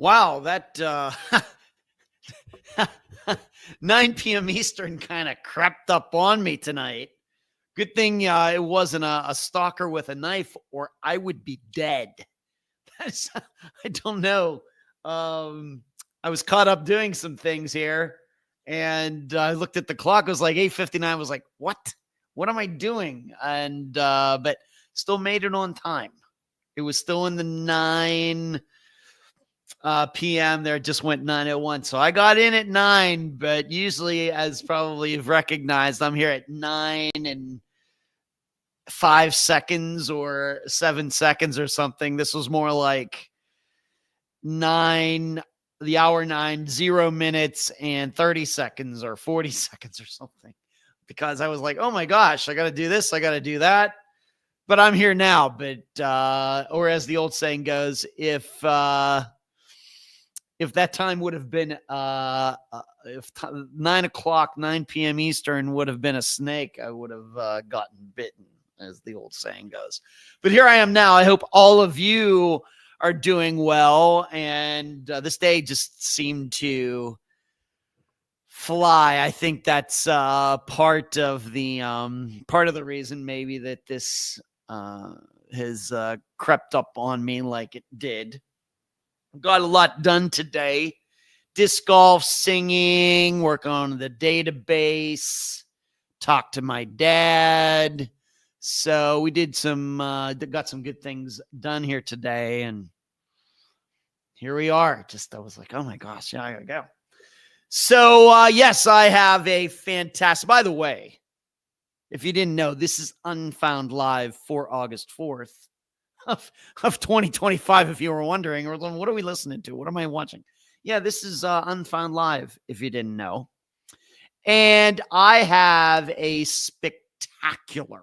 Wow, that 9 p.m. Eastern kind of crept up on me tonight. Good thing it wasn't a stalker with a knife, or I would be dead. I don't know. I was caught up doing some things here, and I looked at the clock. It was like 8:59. I was like, "What? What am I doing?" And but still made it on time. It was still in the 9 p.m. there. It just went 9:01. So I got in at 9, but usually, as probably you've recognized, I'm here at 9 and 5 seconds or 7 seconds or something. This was more like 9, the hour 9, 0 minutes and 30 seconds or 40 seconds or something. Because I was like, oh my gosh, I got to do this, I got to do that. But I'm here now. But or as the old saying goes, if that time would have been if 9 o'clock, 9 p.m. Eastern would have been a snake, I would have gotten bitten, as the old saying goes. But here I am now. I hope all of you are doing well. And this day just seemed to fly. I think that's part of the reason maybe that this has crept up on me like it did. Got a lot done today. Disc golf, singing, work on the database, talk to my dad. So we did got some good things done here today. And here we are. I was like, oh my gosh, yeah, I gotta go. So yes, I have a fantastic, by the way, if you didn't know, this is Unfound Live for August 4th. Of 2025, if you were wondering, or what are we listening to? What am I watching? Yeah, this is Unfound Live, if you didn't know. And I have a spectacular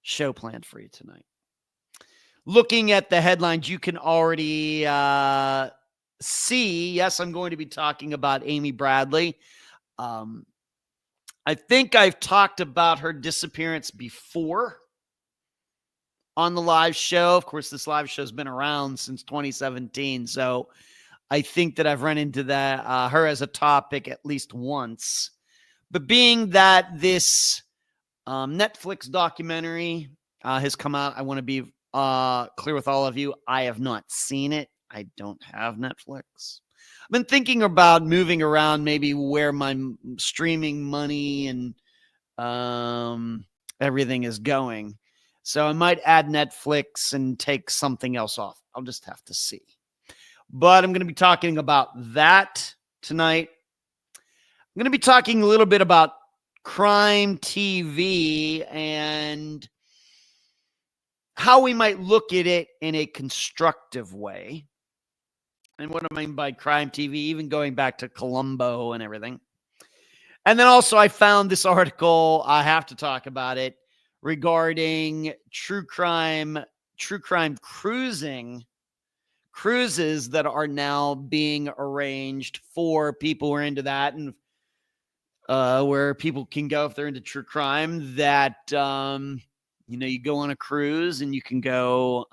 show planned for you tonight. Looking at the headlines, you can already see, yes, I'm going to be talking about Amy Bradley. I think I've talked about her disappearance before on the live show. Of course, this live show has been around since 2017. So I think that I've run into that her as a topic at least once. But being that this Netflix documentary has come out, I want to be clear with all of you. I have not seen it. I don't have Netflix. I've been thinking about moving around, maybe where my streaming money and everything is going. So I might add Netflix and take something else off. I'll just have to see. But I'm going to be talking about that tonight. I'm going to be talking a little bit about crime TV and how we might look at it in a constructive way. And what I mean by crime TV, even going back to Columbo and everything. And then also I found this article. I have to talk about it regarding true crime cruises that are now being arranged for people who are into that, and where people can go if they're into true crime. That you go on a cruise and you can go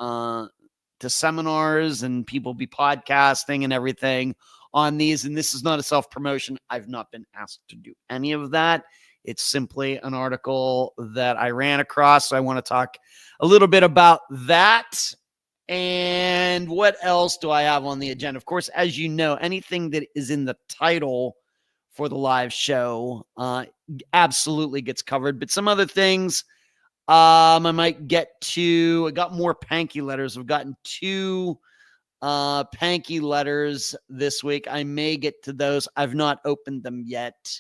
to seminars and people be podcasting and everything on these. And this is not a self-promotion. I've not been asked to do any of that. It's simply an article that I ran across. So I want to talk a little bit about that. And what else do I have on the agenda? Of course, as you know, anything that is in the title for the live show absolutely gets covered. But some other things I might get to. I got more Panky letters. I've gotten 2 Panky letters this week. I may get to those. I've not opened them yet.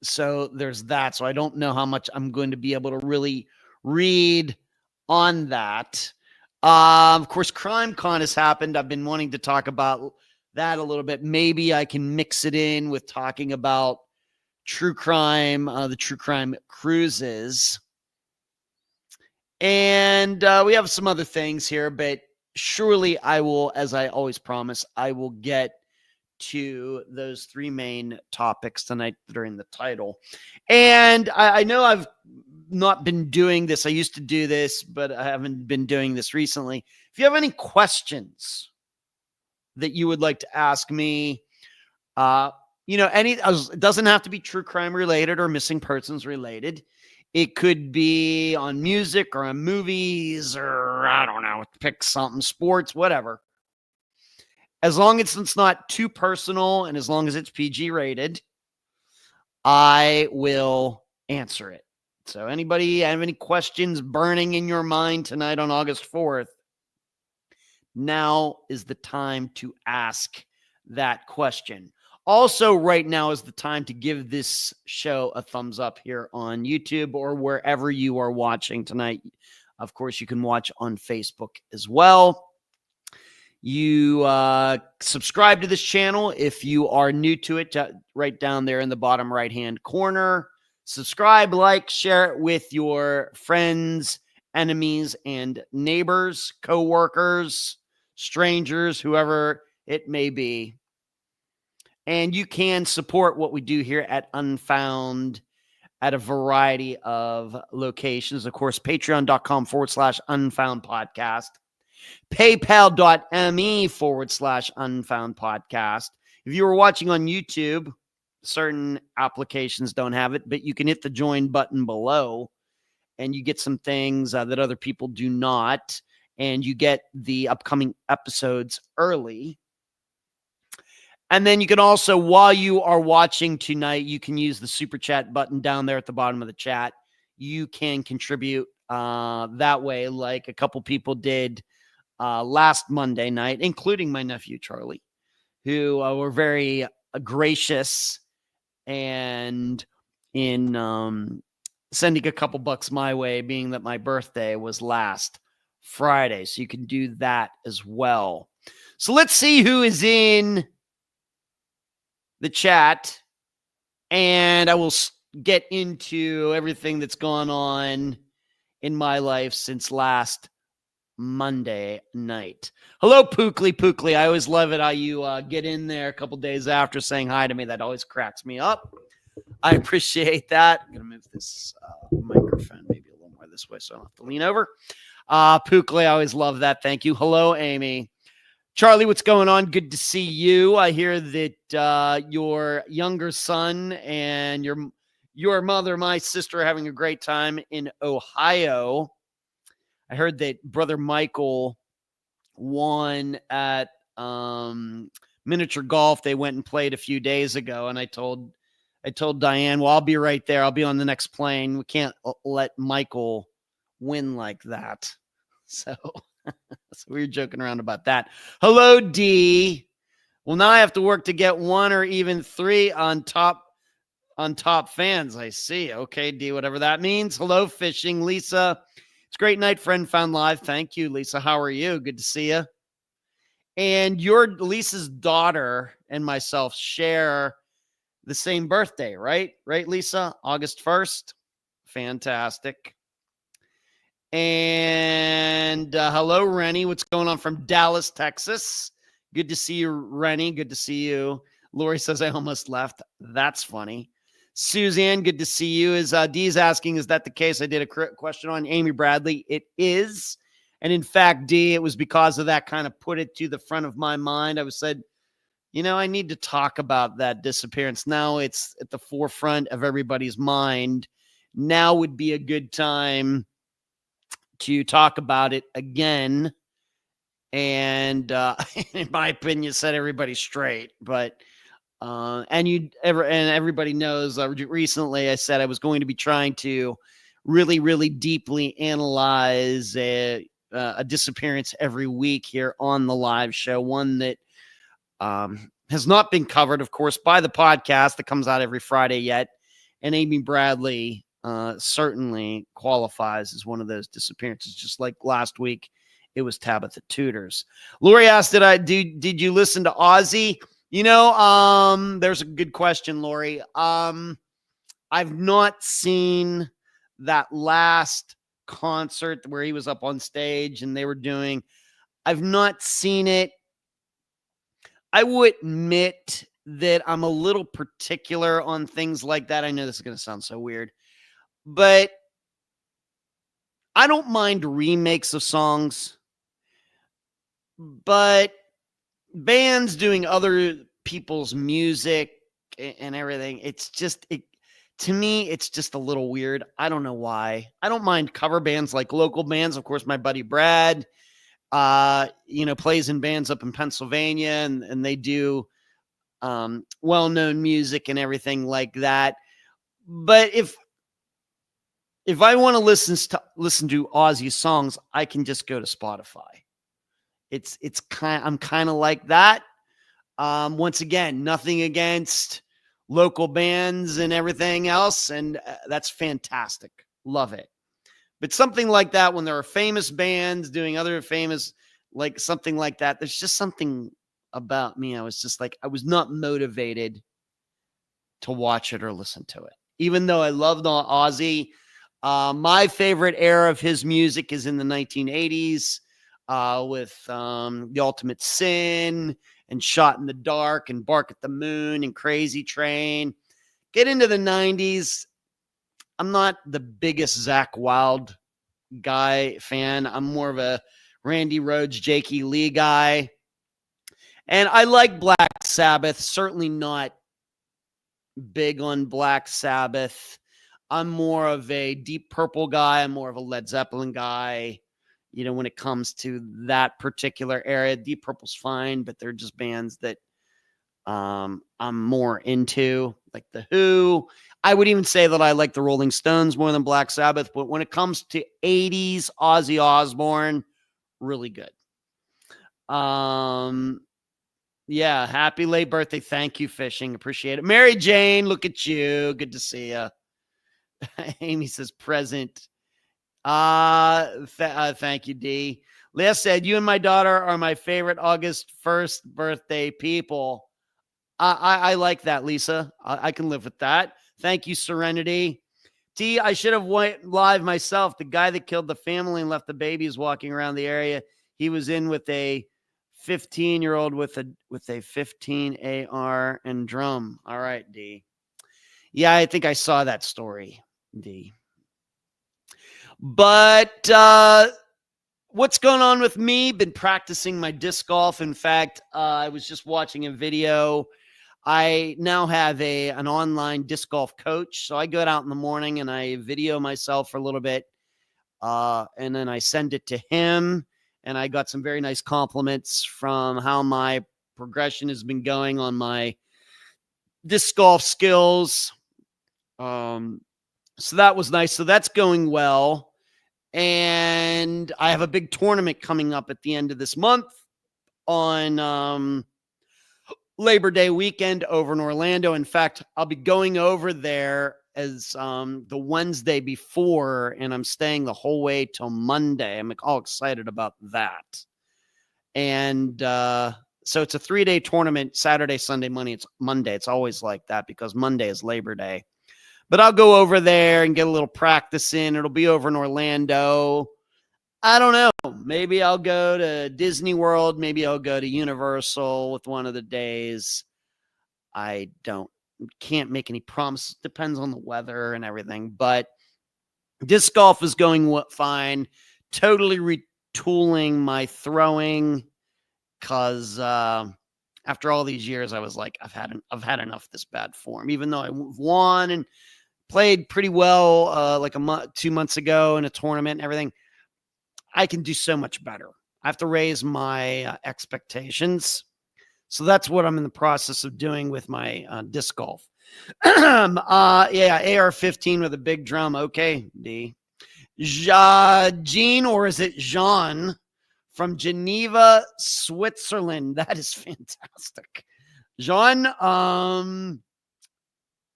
So there's that. So I don't know how much I'm going to be able to really read on that. Of course, CrimeCon has happened. I've been wanting to talk about that a little bit. Maybe I can mix it in with talking about true crime, the true crime cruises. And we have some other things here, but surely I will, as I always promise, I will get to those 3 main topics tonight that are in the title. And I know I've not been doing this. I used to do this, but I haven't been doing this recently. If you have any questions that you would like to ask me, it doesn't have to be true crime related or missing persons related. It could be on music or on movies or I don't know, pick something, sports, whatever. As long as it's not too personal and as long as it's PG rated, I will answer it. So anybody have any questions burning in your mind tonight on August 4th? Now is the time to ask that question. Also, right now is the time to give this show a thumbs up here on YouTube or wherever you are watching tonight. Of course, you can watch on Facebook as well. You subscribe to this channel if you are new to it, right down there in the bottom right-hand corner. Subscribe, like, share it with your friends, enemies, and neighbors, co-workers, strangers, whoever it may be. And you can support what we do here at Unfound at a variety of locations. Of course, patreon.com/Unfound podcast, paypal.me/Unfound podcast. If you were watching on YouTube, certain applications don't have it, but you can hit the join button below and you get some things that other people do not. And you get the upcoming episodes early. And then you can also, while you are watching tonight, you can use the super chat button down there at the bottom of the chat. You can contribute that way, like a couple people did last Monday night, including my nephew, Charlie, who were very gracious and in sending a couple bucks my way, being that my birthday was last Friday. So you can do that as well. So let's see who is in the chat, and I will get into everything that's gone on in my life since last Monday night. Hello, Pookley. I always love it how you get in there a couple days after saying hi to me. That always cracks me up. I appreciate that. I'm going to move this microphone maybe a little more this way so I don't have to lean over. Pookley, I always love that. Thank you. Hello, Amy. Charlie, what's going on? Good to see you. I hear that your younger son and your mother, my sister, are having a great time in Ohio. I heard that Brother Michael won at miniature golf. They went and played a few days ago, and I told Diane, well, I'll be right there. I'll be on the next plane. We can't let Michael win like that. So we were joking around about that. Hello, D. Well, now I have to work to get one or even three on top fans. I see. Okay, D, whatever that means. Hello, Fishing. Lisa, it's a great night, friend found live. Thank you, Lisa. How are you? Good to see you. And your Lisa's daughter and myself share the same birthday, right? Right, Lisa? August 1st. Fantastic. And hello, Rennie. What's going on from Dallas, Texas? Good to see you, Rennie. Good to see you. Lori says, I almost left. That's funny. Suzanne, good to see you. Dee's asking, is that the case? I did a question on Amy Bradley. It is. And in fact, Dee, it was because of that kind of put it to the front of my mind. I was said, I need to talk about that disappearance. Now it's at the forefront of everybody's mind. Now would be a good time to talk about it again. And in my opinion, set everybody straight. But and everybody knows recently I said I was going to be trying to really, really deeply analyze a disappearance every week here on the live show. One that has not been covered, of course, by the podcast that comes out every Friday yet. And Amy Bradley certainly qualifies as one of those disappearances. Just like last week, it was Tabitha Tudors. Lori asked, did you listen to Ozzy? There's a good question, Lori. I've not seen that last concert where he was up on stage and they were doing. I've not seen it. I would admit that I'm a little particular on things like that. I know this is going to sound so weird, but I don't mind remakes of songs, but bands doing other people's music and everything, it's just it to me, it's just a little weird. I don't know why. I don't mind cover bands like local bands. Of course, my buddy Brad, plays in bands up in Pennsylvania, and they do well-known music and everything like that. But if I want to listen to Ozzy songs, I can just go to Spotify. I'm kind of like that. Once again, nothing against local bands and everything else, and that's fantastic. Love it. But something like that, when there are famous bands doing other famous, like something like that, there's just something about me. I was just like, I was not motivated to watch it or listen to it. Even though I loved Ozzy, my favorite era of his music is in the 1980s with The Ultimate Sin and Shot in the Dark and Bark at the Moon and Crazy Train. Get into the 90s. I'm not the biggest Zakk Wylde guy fan. I'm more of a Randy Rhoads, Jakey Lee guy. And I like Black Sabbath, certainly not big on Black Sabbath. I'm more of a Deep Purple guy. I'm more of a Led Zeppelin guy. When it comes to that particular area, Deep Purple's fine, but they're just bands that I'm more into, like The Who. I would even say that I like the Rolling Stones more than Black Sabbath, but when it comes to 80s Ozzy Osbourne, really good. Yeah, happy late birthday. Thank you, Fishing. Appreciate it. Mary Jane, look at you. Good to see you. Amy says present. Thank you, D. Leah said, you and my daughter are my favorite August 1st birthday people. I like that, Lisa. I can live with that. Thank you, Serenity. T, I should have went live myself. The guy that killed the family and left the babies walking around the area, he was in with a 15-year-old with a 15 AR and drum. All right, D. Yeah, I think I saw that story, D. But what's going on with me? Been practicing my disc golf. In fact, I was just watching a video. I now have an online disc golf coach. So I go out in the morning and I video myself for a little bit. And then I send it to him. And I got some very nice compliments from how my progression has been going on my disc golf skills. So that was nice. So that's going well. And I have a big tournament coming up at the end of this month on Labor Day weekend over in Orlando. In fact, I'll be going over there as the Wednesday before, and I'm staying the whole way till Monday. I'm all excited about that. And so it's a 3-day tournament, Saturday, Sunday, Monday. It's always like that because Monday is Labor Day. But I'll go over there and get a little practice in. It'll be over in Orlando. I don't know. Maybe I'll go to Disney World. Maybe I'll go to Universal with one of the days. I can't make any promises. Depends on the weather and everything. But disc golf is going fine. Totally retooling my throwing because after all these years, I was like, I've had enough of this bad form. Even though I won and played pretty well like 2 months ago in a tournament and everything, I can do so much better. I have to raise my expectations. So that's what I'm in the process of doing with my disc golf. Yeah, AR-15 with a big drum. Okay, D. Jean, or is it Jean from Geneva, Switzerland? That is fantastic. Jean,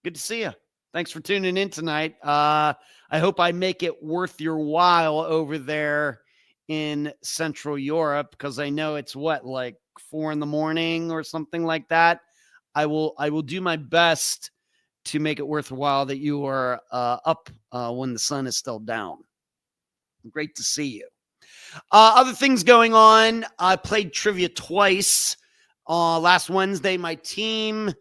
good to see you. Thanks for tuning in tonight. I hope I make it worth your while over there in Central Europe because I know it's like 4 a.m. or something like that. I will do my best to make it worthwhile that you are up when the sun is still down. Great to see you. Other things going on. I played trivia twice. Last Wednesday, my team,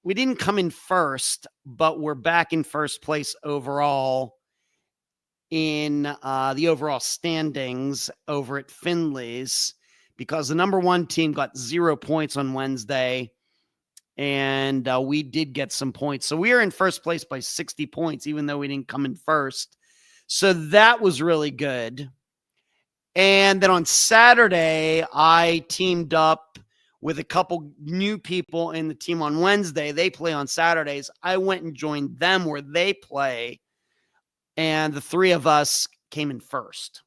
we didn't come in first, but we're back in first place overall. in the overall standings over at Finley's, because the number one team got 0 points on Wednesday, and we did get some points. So we are in first place by 60 points, even though we didn't come in first. So that was really good. And then on Saturday, I teamed up with a couple new people in the team on Wednesday. They play on Saturdays. I went and joined them where they play, and the three of us came in first.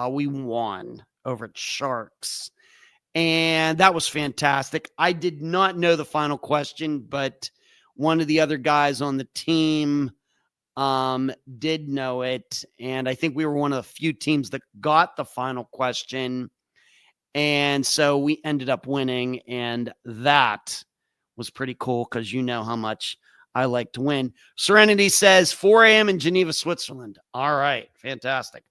We won over at Sharks, and that was fantastic. I did not know the final question, but one of the other guys on the team did know it, and I think we were one of the few teams that got the final question, and so we ended up winning, and that was pretty cool because you know how much I like to win. Serenity says 4 a.m. in Geneva, Switzerland. All right, fantastic.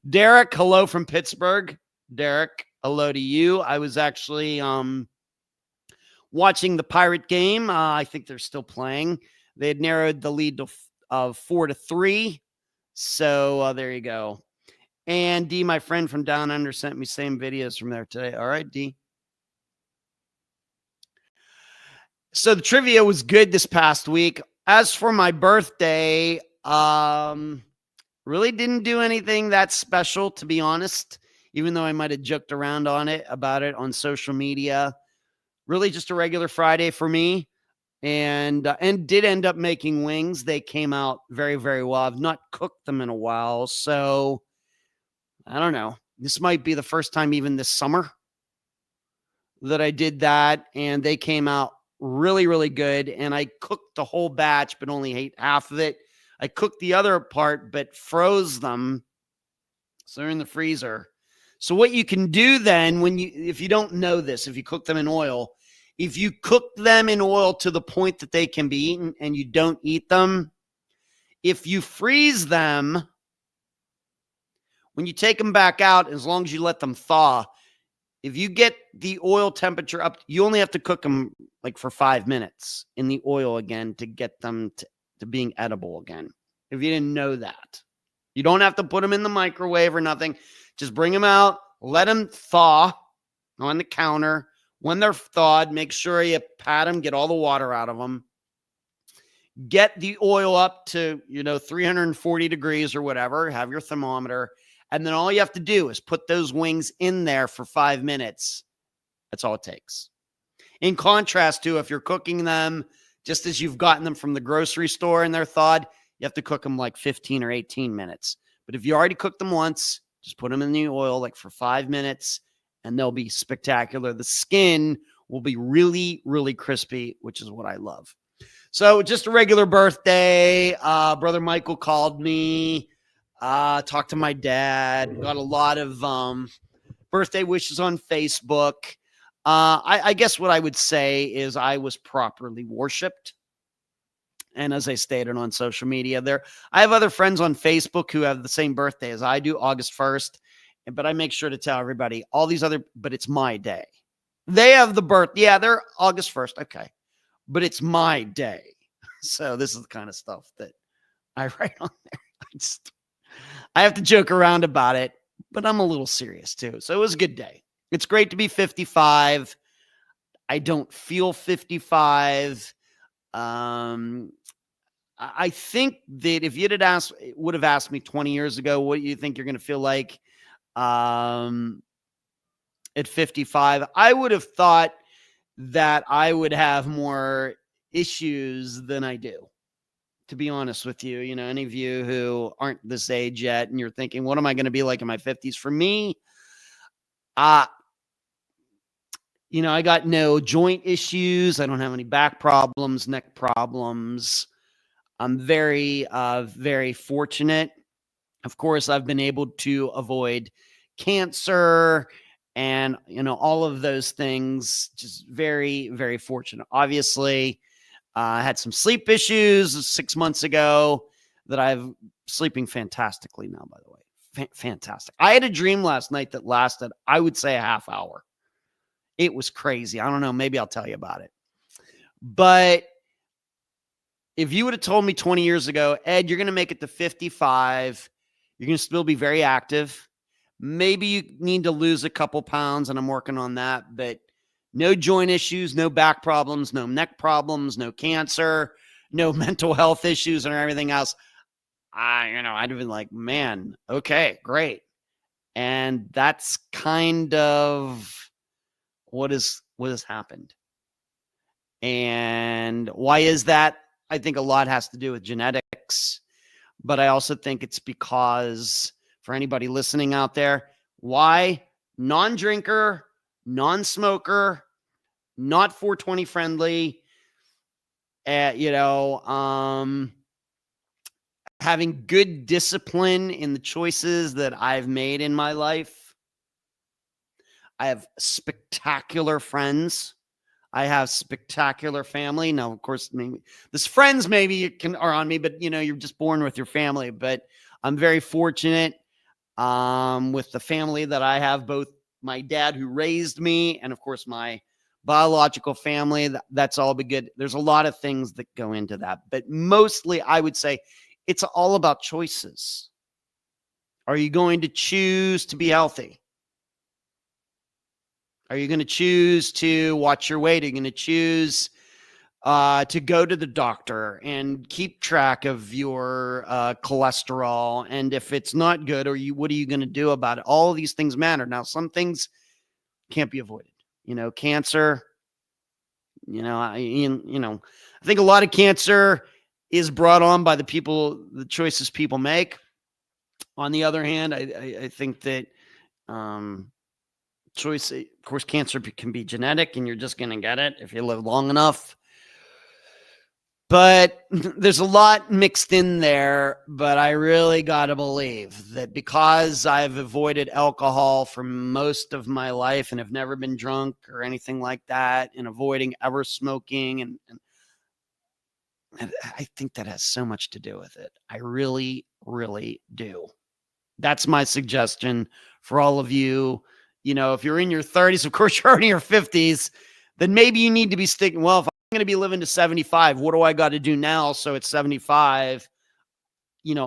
Derek, hello from Pittsburgh. Derek, hello to you. I was actually watching the Pirate game. I think they're still playing. They had narrowed the lead of 4-3. So there you go. And D, my friend from Down Under, sent me same videos from there today. All right, D. So the trivia was good this past week. As for my birthday, really didn't do anything that special, to be honest, even though I might have joked around about it on social media. Really just a regular Friday for me, and did end up making wings. They came out very, very well. I've not cooked them in a while, so I don't know. This might be the first time even this summer that I did that, and they came out really, really good. And I cooked the whole batch, but only ate half of it. I cooked the other part, but froze them, so they're in the freezer. So what you can do then, if you don't know this, if you cook them in oil, if you cook them in oil to the point that they can be eaten and you don't eat them, if you freeze them, when you take them back out, as long as you let them thaw, if you get the oil temperature up, you only have to cook them like for 5 minutes in the oil again to get them to being edible again. If you didn't know that, you don't have to put them in the microwave or nothing. Just bring them out, let them thaw on the counter. When they're thawed, make sure you pat them, get all the water out of them. Get the oil up to, 340 degrees or whatever. Have your thermometer. And then all you have to do is put those wings in there for 5 minutes. That's all it takes. In contrast to if you're cooking them just as you've gotten them from the grocery store and they're thawed, you have to cook them like 15 or 18 minutes. But if you already cooked them once, just put them in the oil like for 5 minutes and they'll be spectacular. The skin will be really, really crispy, which is what I love. So just a regular birthday. Brother Michael called me, talked to my dad, got a lot of birthday wishes on Facebook. I guess what I would say is I was properly worshipped. And as I stated on social media, I have other friends on Facebook who have the same birthday as I do, August 1st. But I make sure to tell everybody but it's my day. They have the birth. Yeah, they're August 1st. Okay. But it's my day. So this is the kind of stuff that I write on there. I have to joke around about it, but I'm a little serious too. So it was a good day. It's great to be 55. I don't feel 55. I think that if you'd would have asked me 20 years ago, what do you think you're going to feel like at 55? I would have thought that I would have more issues than I do, to be honest with you. Any of you who aren't this age yet and you're thinking, what am I going to be like in my 50s? For me, I got no joint issues. I don't have any back problems, neck problems. I'm very, very fortunate. Of course, I've been able to avoid cancer and, all of those things. Just very, very fortunate. Obviously, I had some sleep issues 6 months ago that I'm sleeping fantastically now, by the way. Fantastic. I had a dream last night that lasted, I would say, a half hour. It was crazy. I don't know. Maybe I'll tell you about it. But if you would have told me 20 years ago, Ed, you're going to make it to 55, You're going to still be very active. Maybe you need to lose a couple pounds, and I'm working on that, but no joint issues, no back problems, no neck problems, no cancer, no mental health issues and everything else. I'd have been like, man, okay, great. And that's kind of what has happened. And why is that? I think a lot has to do with genetics, but I also think it's because, for anybody listening out there, why? Non-drinker, non-smoker, not 420 friendly, having good discipline in the choices that I've made in my life. I have spectacular friends. I have spectacular family. Now, of course, maybe this friends maybe are on me, but you're just born with your family. But I'm very fortunate with the family that I have, both my dad who raised me and, of course, my biological family. That's all be good. There's a lot of things that go into that, but mostly I would say it's all about choices. Are you going to choose to be healthy? Are you going to choose to watch your weight? Are you going to choose to go to the doctor and keep track of your cholesterol? And if it's not good, what are you going to do about it? All of these things matter. Now, some things can't be avoided. Cancer. I think a lot of cancer is brought on by the choices people make. On the other hand, I think that choice, of course, cancer can be genetic, and you're just going to get it if you live long enough. But there's a lot mixed in there. But I really got to believe that because I've avoided alcohol for most of my life and have never been drunk or anything like that, and avoiding ever smoking, and I think that has so much to do with it. I really, really do. That's my suggestion for all of you. If you're in your 30s, of course, you're in your 50s, then maybe you need to be sticking, well, if I'm going to be living to 75, what do I got to do now? So at 75,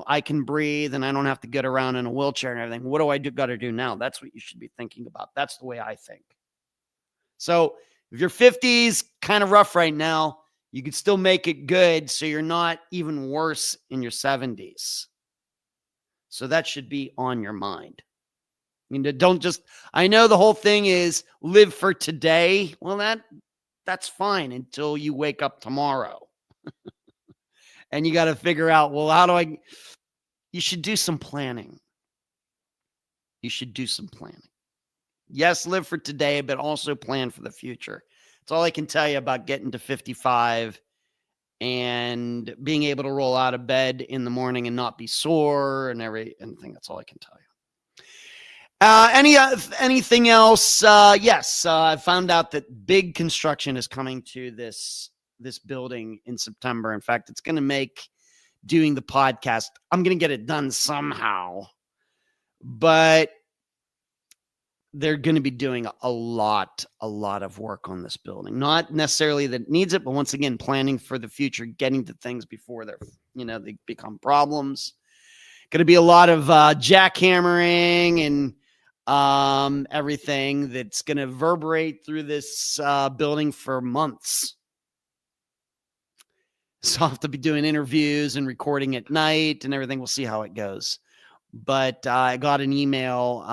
I can breathe and I don't have to get around in a wheelchair and everything. What do I got to do now? That's what you should be thinking about. That's the way I think. So if your 50s kind of rough right now, you could still make it good, so you're not even worse in your 70s. So that should be on your mind. I know the whole thing is live for today. Well, that's fine until you wake up tomorrow. And you got to figure out, well, you should do some planning. Yes, live for today, but also plan for the future. That's all I can tell you about getting to 55 and being able to roll out of bed in the morning and not be sore and anything. That's all I can tell you. Anything else? Yes, I found out that big construction is coming to this building in September. In fact, it's going to make doing the podcast, I'm going to get it done somehow, but they're going to be doing a lot of work on this building. Not necessarily that it needs it, but once again, planning for the future, getting to things before they become problems. Going to be a lot of jackhammering and everything that's going to reverberate through this building for months. So I'll have to be doing interviews and recording at night and everything. We'll see how it goes. But I got an email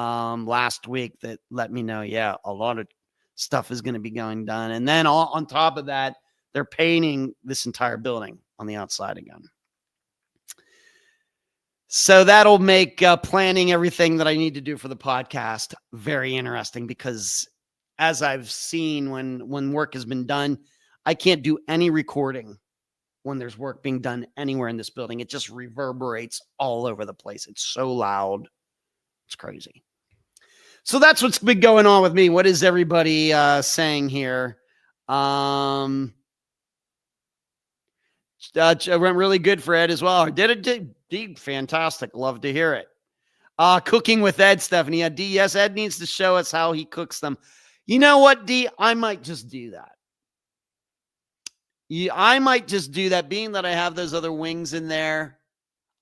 last week that let me know, a lot of stuff is going to be going done. And then on top of that, they're painting this entire building on the outside again. So that'll make planning everything that I need to do for the podcast very interesting, because as I've seen when work has been done, I can't do any recording when there's work being done anywhere in this building. It just reverberates all over the place. It's so loud. It's crazy. So that's what's been going on with me. What is everybody saying here? It went really good for Ed as well. Did it? Fantastic. Love to hear it. Cooking with Ed, Stephanie. D, yes, Ed needs to show us how he cooks them. You know what, D? I might just do that. I might just do that, being that I have those other wings in there.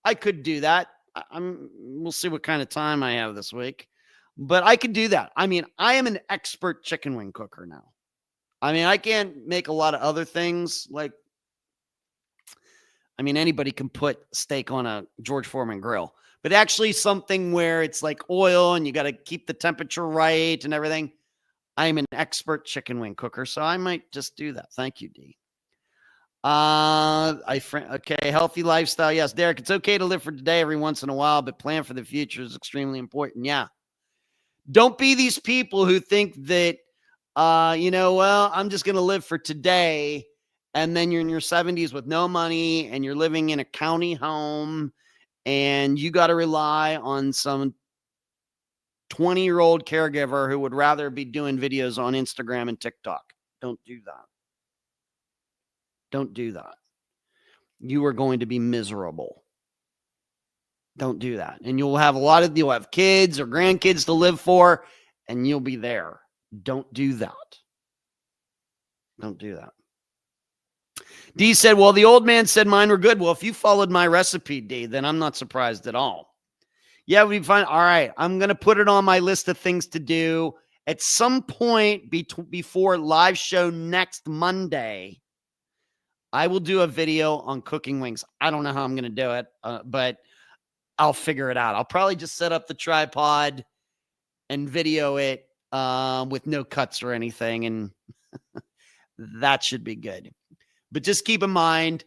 I could do that. we'll see what kind of time I have this week, but I could do that. I mean, I am an expert chicken wing cooker now. I mean, I can't make a lot of other things. Like, I mean, anybody can put steak on a George Foreman grill, but actually something where it's like oil and you got to keep the temperature right and everything. I'm an expert chicken wing cooker, so I might just do that. Thank you, D. Okay, healthy lifestyle. Yes, Derek, it's okay to live for today every once in a while, but plan for the future is extremely important. Yeah. Don't be these people who think that, well, I'm just going to live for today. And then you're in your 70s with no money and you're living in a county home and you got to rely on some 20-year-old caregiver who would rather be doing videos on Instagram and TikTok. Don't do that. Don't do that. You are going to be miserable. Don't do that. And you'll have kids or grandkids to live for, and you'll be there. Don't do that. Don't do that. D said, well, the old man said mine were good. Well, if you followed my recipe, D, then I'm not surprised at all. Yeah, we'd be fine. All right. I'm going to put it on my list of things to do at some point before live show next Monday. I will do a video on cooking wings. I don't know how I'm going to do it, but I'll figure it out. I'll probably just set up the tripod and video it with no cuts or anything, and that should be good. But just keep in mind,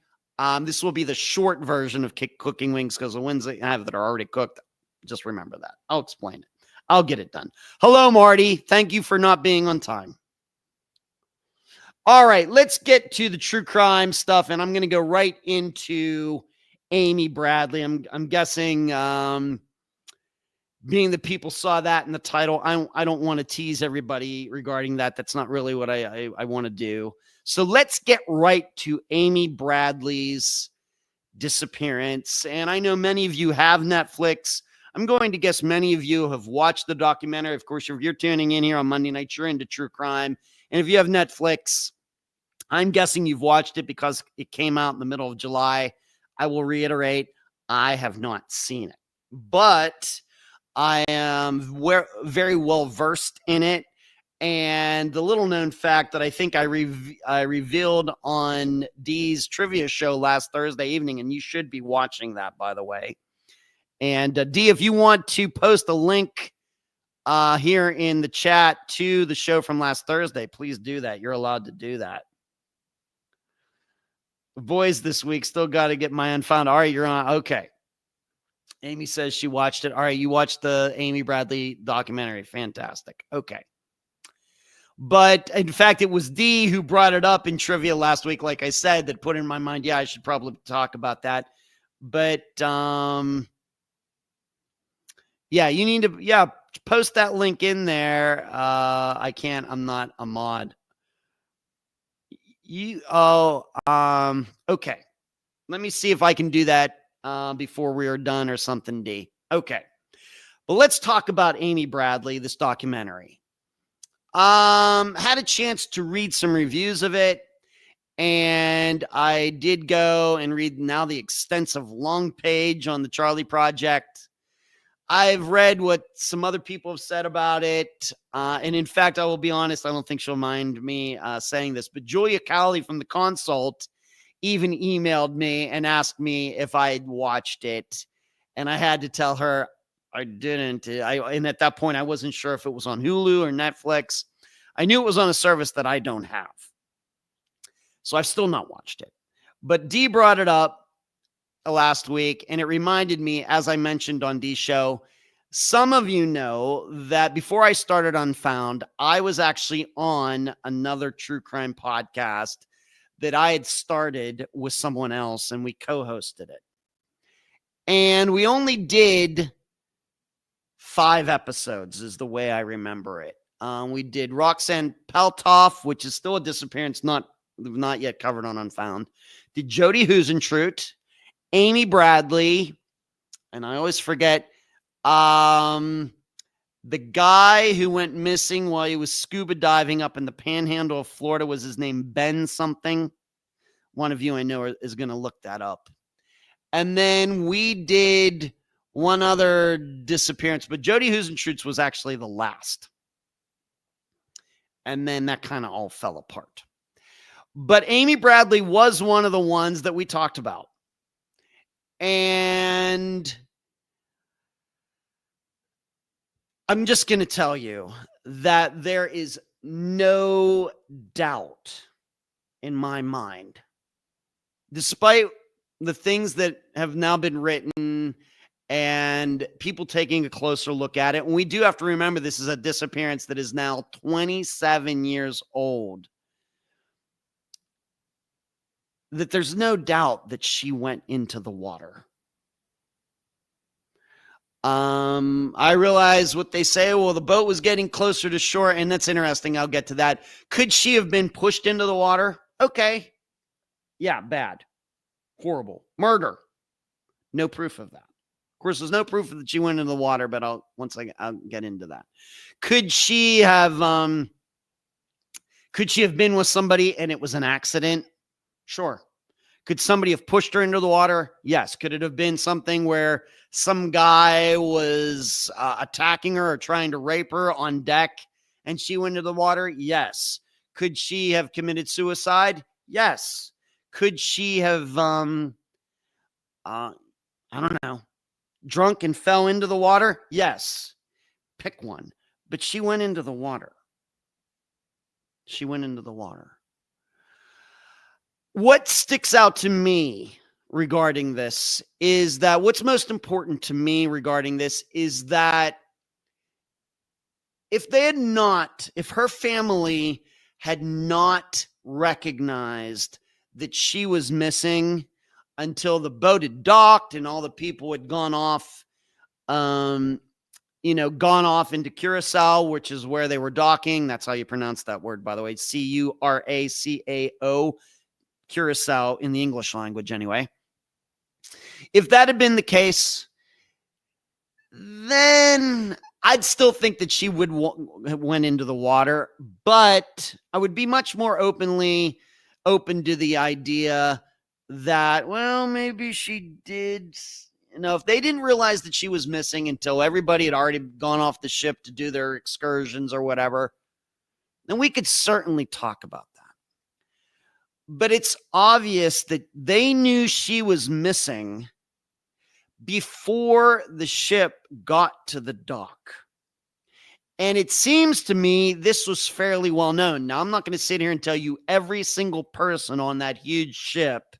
this will be the short version of cooking wings because the ones that I have that are already cooked, just remember that. I'll explain it. I'll get it done. Hello, Marty. Thank you for not being on time. All right, let's get to the true crime stuff, and I'm going to go right into Amy Bradley. I'm guessing, being that people saw that in the title, I don't want to tease everybody regarding that. That's not really what I want to do. So let's get right to Amy Bradley's disappearance. And I know many of you have Netflix. I'm going to guess many of you have watched the documentary. Of course, if you're tuning in here on Monday night, you're into true crime. And if you have Netflix, I'm guessing you've watched it because it came out in the middle of July. I will reiterate, I have not seen it, but I am very well versed in it. And the little known fact that I think I revealed on Dee's trivia show last Thursday evening, and you should be watching that, by the way. And Dee, if you want to post a link here in the chat to the show from last Thursday, please do that. You're allowed to do that. Boys this week, still got to get my Unfound. All right, you're on. Okay. Amy says she watched it. All right, you watched the Amy Bradley documentary. Fantastic. Okay. But in fact, it was Dee who brought it up in trivia last week, like I said, that put in my mind, yeah, I should probably talk about that. But yeah, you need to, post that link in there. I can't, I'm not a mod. Okay. Let me see if I can do that before we are done or something, D. Okay. But let's talk about Amy Bradley, this documentary. Had a chance to read some reviews of it, and I did go and read now the extensive long page on the Charlie Project. I've read what some other people have said about it. And in fact, I will be honest, I don't think she'll mind me saying this, but Julia Cowley from The Consult even emailed me and asked me if I had watched it. And I had to tell her I didn't. And at that point, I wasn't sure if it was on Hulu or Netflix. I knew it was on a service that I don't have. So I've still not watched it. But Dee brought it up last week, and it reminded me, as I mentioned on Dee's show, some of you know that before I started Unfound, I was actually on another true crime podcast that I had started with someone else, and we co-hosted it. And we only did 5 episodes is the way I remember it. We did Roxanne Peltoff, which is still a disappearance, not yet covered on Unfound. Did Jody Husentrut, Amy Bradley, and I always forget the guy who went missing while he was scuba diving up in the panhandle of Florida. Was his name Ben something? One of you I know is going to look that up. And then we did one other disappearance, but Jody Huisentruits was actually the last. And then that kind of all fell apart. But Amy Bradley was one of the ones that we talked about. And I'm just going to tell you that there is no doubt in my mind, despite the things that have now been written and people taking a closer look at it. And we do have to remember this is a disappearance that is now 27 years old. That there's no doubt that she went into the water. I realize what they say. Well, the boat was getting closer to shore, and that's interesting. I'll get to that. Could she have been pushed into the water? Okay. Yeah, bad. Horrible. Murder. No proof of that. Of course, there's no proof that she went into the water, but I'll get into that. Could she have been with somebody and it was an accident? Sure. Could somebody have pushed her into the water? Yes. Could it have been something where some guy was attacking her or trying to rape her on deck and she went into the water? Yes. Could she have committed suicide? Yes. Could she have, I don't know, drunk and fell into the water? Yes. Pick one. But she went into the water. She went into the water. What sticks out to me regarding this is that what's most important to me regarding this is that if her family had not recognized that she was missing until the boat had docked and all the people had gone off, gone off into Curacao, which is where they were docking. That's how you pronounce that word, by the way. Curacao. Curacao in the English language anyway. If that had been the case, then I'd still think that she would went into the water, but I would be much more open to the idea that, well, maybe she did. If they didn't realize that she was missing until everybody had already gone off the ship to do their excursions or whatever, then we could certainly talk about that. But it's obvious that they knew she was missing before the ship got to the dock. And it seems to me this was fairly well known. Now, I'm not going to sit here and tell you every single person on that huge ship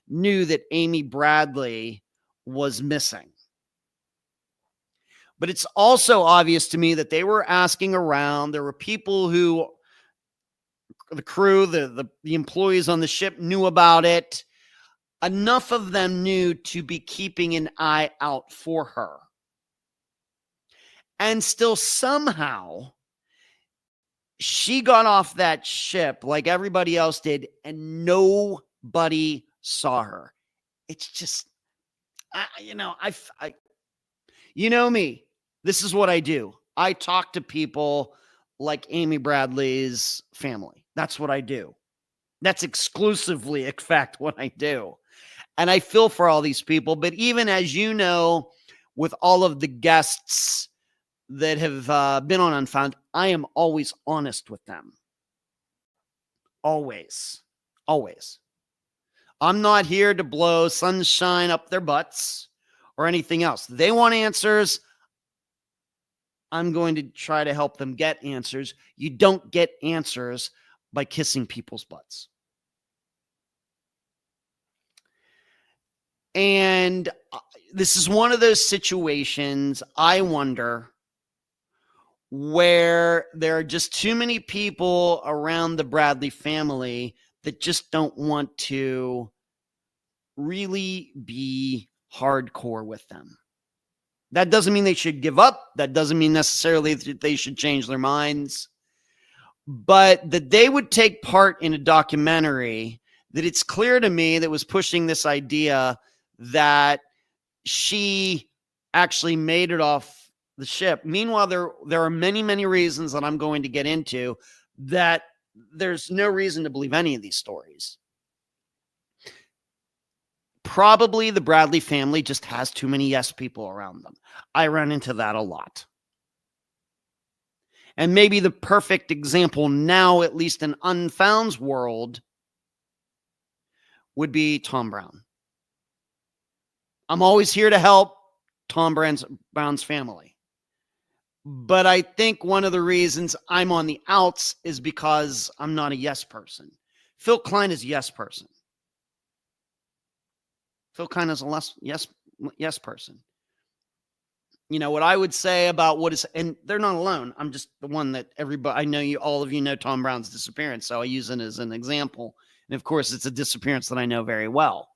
knew that Amy Bradley was missing. But it's also obvious to me that they were asking around. There were people who, the crew, the employees on the ship knew about it. Enough of them knew to be keeping an eye out for her. And still somehow she got off that ship like everybody else did and nobody saw her. It's just, you know me, this is what I do. I talk to people like Amy Bradley's family. That's what I do. That's exclusively, in fact, what I do. And I feel for all these people. But even as you know, with all of the guests that have been on Unfound, I am always honest with them. Always. Always. I'm not here to blow sunshine up their butts or anything else. They want answers. I'm going to try to help them get answers. You don't get answers by kissing people's butts. And this is one of those situations, I wonder, where there are just too many people around the Bradley family that just don't want to really be hardcore with them. That doesn't mean they should give up. That doesn't mean necessarily that they should change their minds. But that they would take part in a documentary that it's clear to me that was pushing this idea that she actually made it off the ship. Meanwhile, there are many, many reasons that I'm going to get into that there's no reason to believe any of these stories. probably the Bradley family just has too many yes people around them. I run into that a lot. And maybe the perfect example now, at least in Unfound's world, would be Tom Brown. I'm always here to help Tom Brown's family. But I think one of the reasons I'm on the outs is because I'm not a yes person. Phil Klein is a yes person. Phil Klein is a yes person. You know, what I would say about what is, and they're not alone. I'm just the one that everybody, I know all of you know Tom Brown's disappearance. So I use it as an example. And of course, it's a disappearance that I know very well.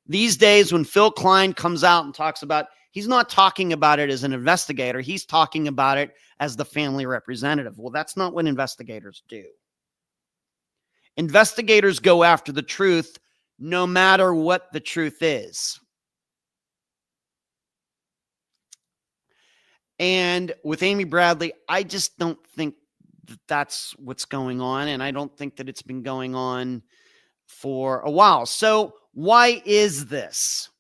These days, when Phil Klein comes out and talks about, he's not talking about it as an investigator. He's talking about it as the family representative. Well, that's not what investigators do. Investigators go after the truth no matter what the truth is. And with Amy Bradley, I just don't think that that's what's going on. And I don't think that it's been going on for a while. So why is this?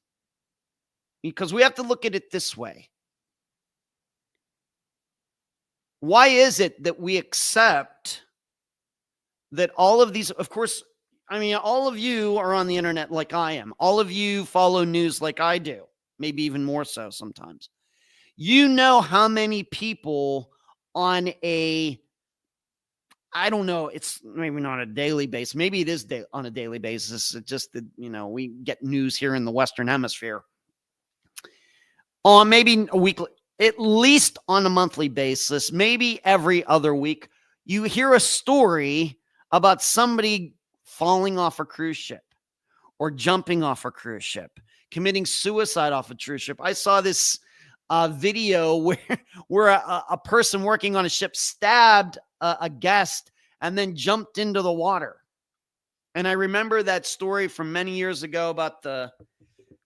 Because we have to look at it this way. Why is it that we accept that all of these, of course, I mean, all of you are on the internet like I am. All of you follow news like I do, maybe even more so sometimes. You know how many people on a, I don't know, it's maybe not a daily basis. Maybe it is on a daily basis. It's just that, you know, we get news here in the Western Hemisphere. On maybe a weekly, at least on a monthly basis, maybe every other week, you hear a story about somebody falling off a cruise ship or jumping off a cruise ship, committing suicide off a cruise ship. I saw this video where a person working on a ship stabbed a guest and then jumped into the water. And I remember that story from many years ago about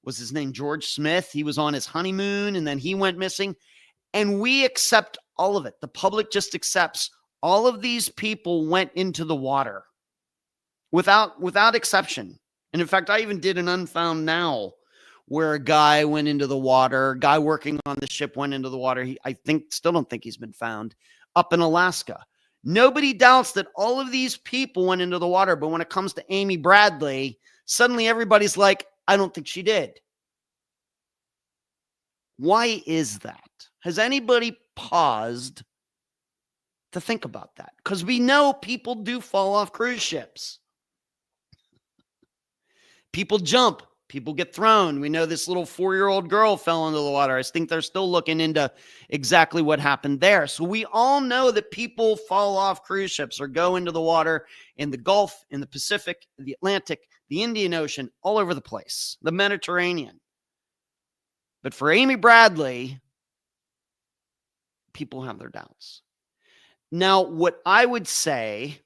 was his name George Smith? He was on his honeymoon and then he went missing. And we accept all of it. The public just accepts all of these people went into the water without exception. And in fact, I even did an Unfound Now where a guy went into the water, a guy working on the ship went into the water. Still don't think he's been found, up in Alaska. Nobody doubts that all of these people went into the water. But when it comes to Amy Bradley, suddenly everybody's like, I don't think she did. Why is that? Has anybody paused to think about that? Because we know people do fall off cruise ships. People jump. People get thrown. We know this little 4-year-old girl fell into the water. I think they're still looking into exactly what happened there. So we all know that people fall off cruise ships or go into the water in the Gulf, in the Pacific, the Atlantic, the Indian Ocean, all over the place, the Mediterranean. But for Amy Bradley, people have their doubts. Now, what I would say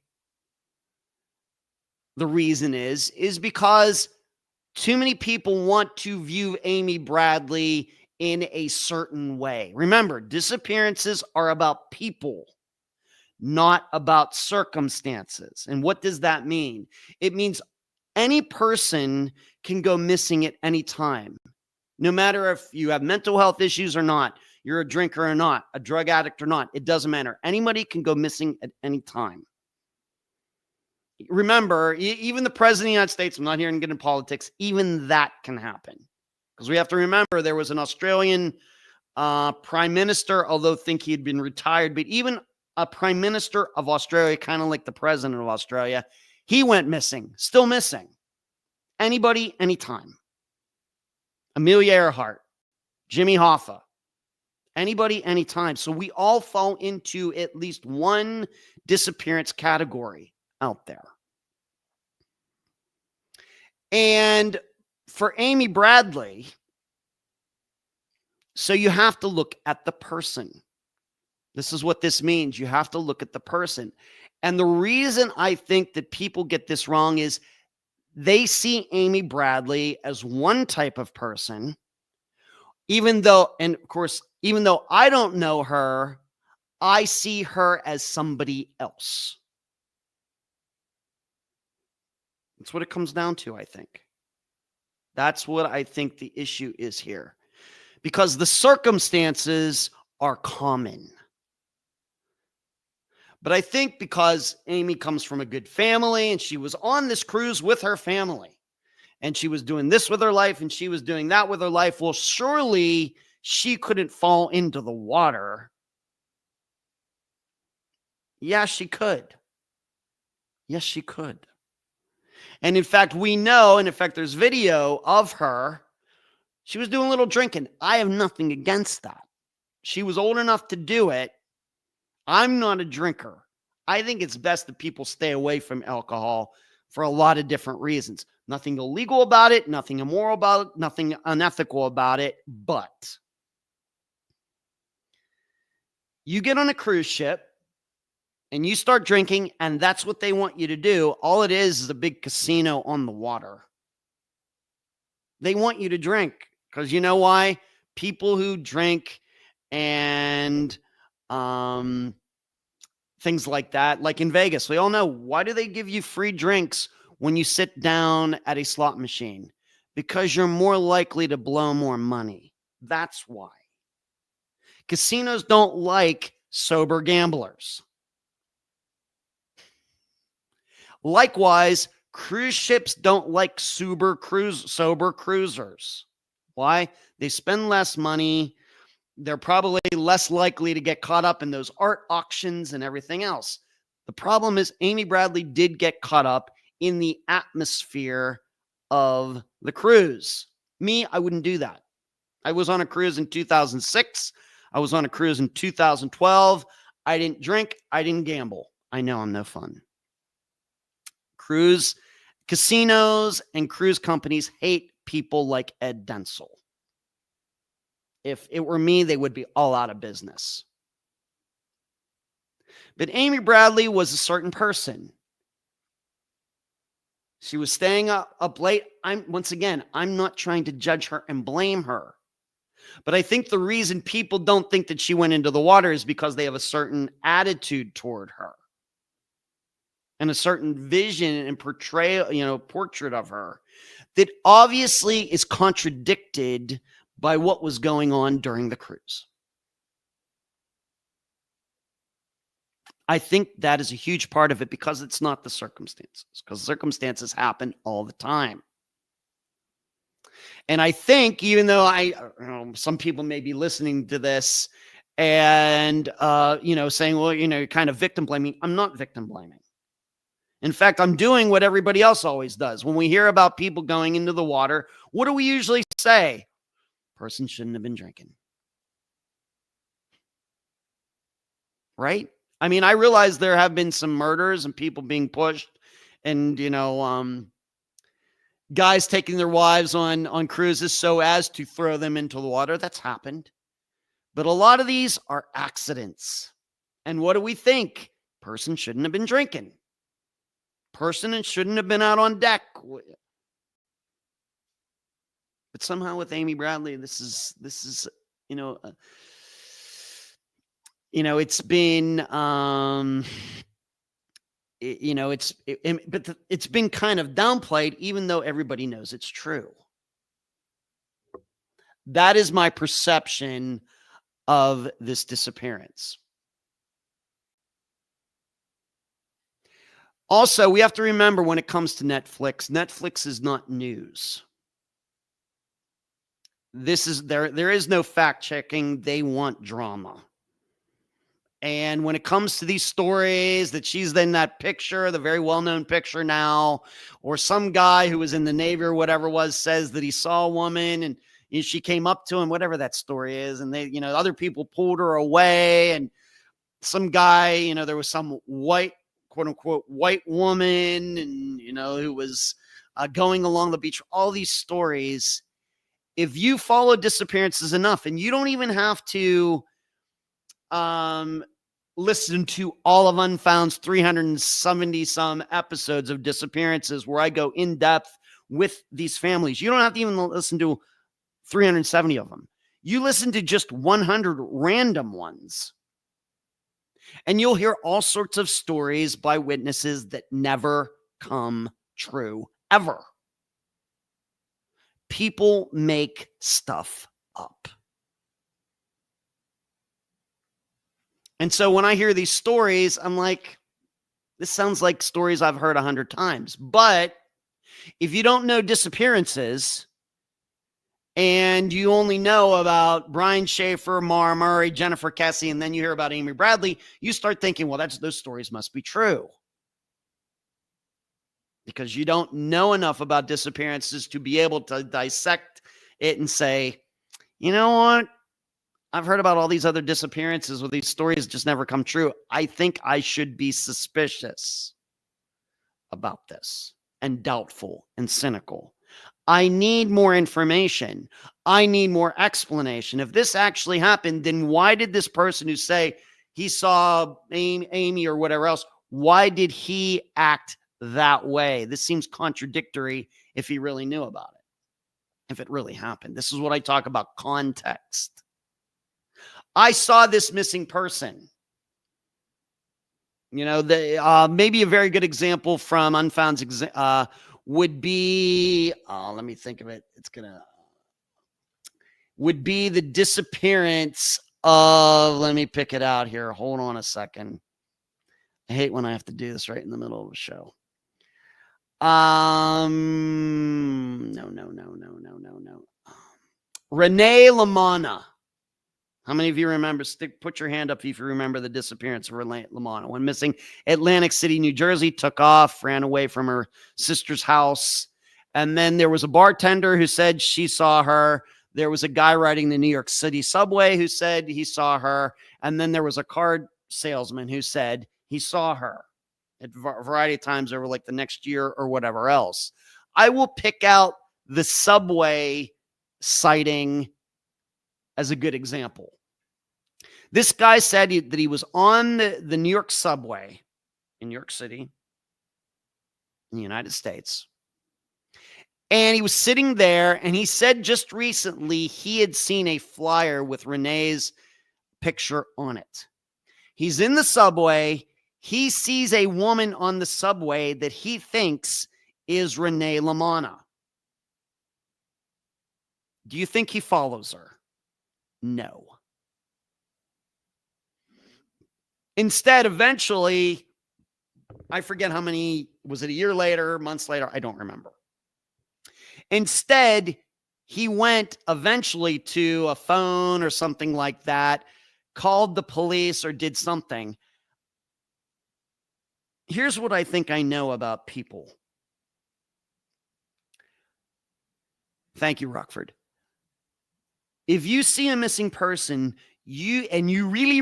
the reason is because too many people want to view Amy Bradley in a certain way. Remember, disappearances are about people, not about circumstances. And what does that mean? It means any person can go missing at any time, no matter if you have mental health issues or not, you're a drinker or not, a drug addict or not. It doesn't matter. Anybody can go missing at any time. Remember, even the president of the United States, I'm not here to get into politics, even that can happen. Because we have to remember there was an Australian prime minister, although I think he had been retired, but even a prime minister of Australia, kind of like the president of Australia, he went missing, still missing. Anybody, anytime. Amelia Earhart, Jimmy Hoffa, anybody, anytime. So we all fall into at least one disappearance category out there. And for Amy Bradley, so you have to look at the person. This is what this means. You have to look at the person. And the reason I think that people get this wrong is they see Amy Bradley as one type of person, even though, and of course, even though I don't know her, I see her as somebody else. That's what it comes down to, I think. That's what I think the issue is here. Because the circumstances are common. But I think because Amy comes from a good family and she was on this cruise with her family and she was doing this with her life and she was doing that with her life, well, surely she couldn't fall into the water. Yeah, she could. Yes, she could. And in fact, we know, and in fact, there's video of her. She was doing a little drinking. I have nothing against that. She was old enough to do it. I'm not a drinker. I think it's best that people stay away from alcohol for a lot of different reasons. Nothing illegal about it, nothing immoral about it, nothing unethical about it. But you get on a cruise ship and you start drinking, and that's what they want you to do. All it is a big casino on the water. They want you to drink because you know why? People who drink and things like that, like in Vegas, we all know, why do they give you free drinks when you sit down at a slot machine? Because you're more likely to blow more money. That's why. Casinos don't like sober gamblers. Likewise, cruise ships don't like sober cruisers. Why? They spend less money. They're probably less likely to get caught up in those art auctions and everything else. The problem is Amy Bradley did get caught up in the atmosphere of the cruise. Me, I wouldn't do that. I was on a cruise in 2006. I was on a cruise in 2012. I didn't drink. I didn't gamble. I know I'm no fun. Cruise casinos and cruise companies hate people like Ed Densel. If it were me, they would be all out of business. But Amy Bradley was a certain person. She was staying up late. I'm not trying to judge her and blame her. But I think the reason people don't think that she went into the water is because they have a certain attitude toward her and a certain vision and portrait of her that obviously is contradicted by what was going on during the cruise. I think that is a huge part of it because it's not the circumstances, because circumstances happen all the time. And I think, even though some people may be listening to this and, saying, well, you're kind of victim blaming. I'm not victim blaming. In fact, I'm doing what everybody else always does. When we hear about people going into the water, what do we usually say? Person shouldn't have been drinking. Right? I mean, I realize there have been some murders and people being pushed and, guys taking their wives on cruises so as to throw them into the water. That's happened. But a lot of these are accidents. And what do we think? Person shouldn't have been drinking. Person shouldn't have been out on deck. But somehow with Amy Bradley, this is it's been it's been kind of downplayed, even though everybody knows it's true. That is my perception of this disappearance. Also, we have to remember when it comes to Netflix is not news. There is no fact checking. They want drama. And when it comes to these stories that she's in that picture, the very well-known picture now, or some guy who was in the Navy or whatever it was says that he saw a woman and she came up to him, whatever that story is, and they, other people pulled her away, and some guy, there was some white, quote unquote, white woman, and who was going along the beach. All these stories. If you follow disappearances enough, and you don't even have to listen to all of Unfound's 370 some episodes of disappearances where I go in depth with these families. You don't have to even listen to 370 of them. You listen to just 100 random ones, and you'll hear all sorts of stories by witnesses that never come true, ever. People make stuff up. And so when I hear these stories, I'm like, this sounds like stories I've heard 100 times. But if you don't know disappearances and you only know about Brian Schaefer, Mara Murray, Jennifer Kesse, and then you hear about Amy Bradley, you start thinking, well, those stories must be true. Because you don't know enough about disappearances to be able to dissect it and say, you know what? I've heard about all these other disappearances where these stories just never come true. I think I should be suspicious about this and doubtful and cynical. I need more information. I need more explanation. If this actually happened, then why did this person who say he saw Amy or whatever else, why did he act that way? This seems contradictory if he really knew about it, if it really happened. This is what I talk about, context. I saw this missing person. You know, maybe a very good example from Unfound would be, let me think of it. Would be the disappearance of, let me pick it out here. Hold on a second. I hate when I have to do this right in the middle of a show. No. Renee LaManna. How many of you remember, put your hand up if you remember the disappearance of Renee LaManna. Went missing Atlantic City, New Jersey, took off, ran away from her sister's house. And then there was a bartender who said she saw her. There was a guy riding the New York City subway who said he saw her. And then there was a car salesman who said he saw her at a variety of times over like the next year or whatever else. I will pick out the subway sighting as a good example. This guy said that he was on the New York subway in New York City, in the United States. And he was sitting there, and he said just recently he had seen a flyer with Renee's picture on it. He's in the subway. He sees a woman on the subway that he thinks is Renee LaManna. Do you think he follows her? No. Instead, eventually, I forget how many, was it a year later, months later? I don't remember. Instead, he went eventually to a phone or something like that, called the police or did something. Here's what I think I know about people. Thank you, Rockford. If you see a missing person, you really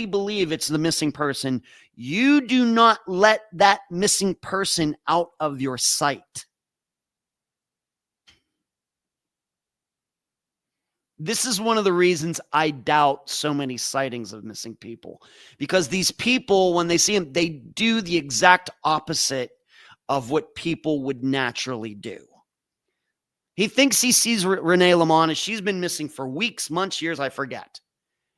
believe it's the missing person, you do not let that missing person out of your sight. This is one of the reasons I doubt so many sightings of missing people, because these people, when they see them, they do the exact opposite of what people would naturally do. He thinks he sees Renee LaManna. She's been missing for weeks, months, years, I forget.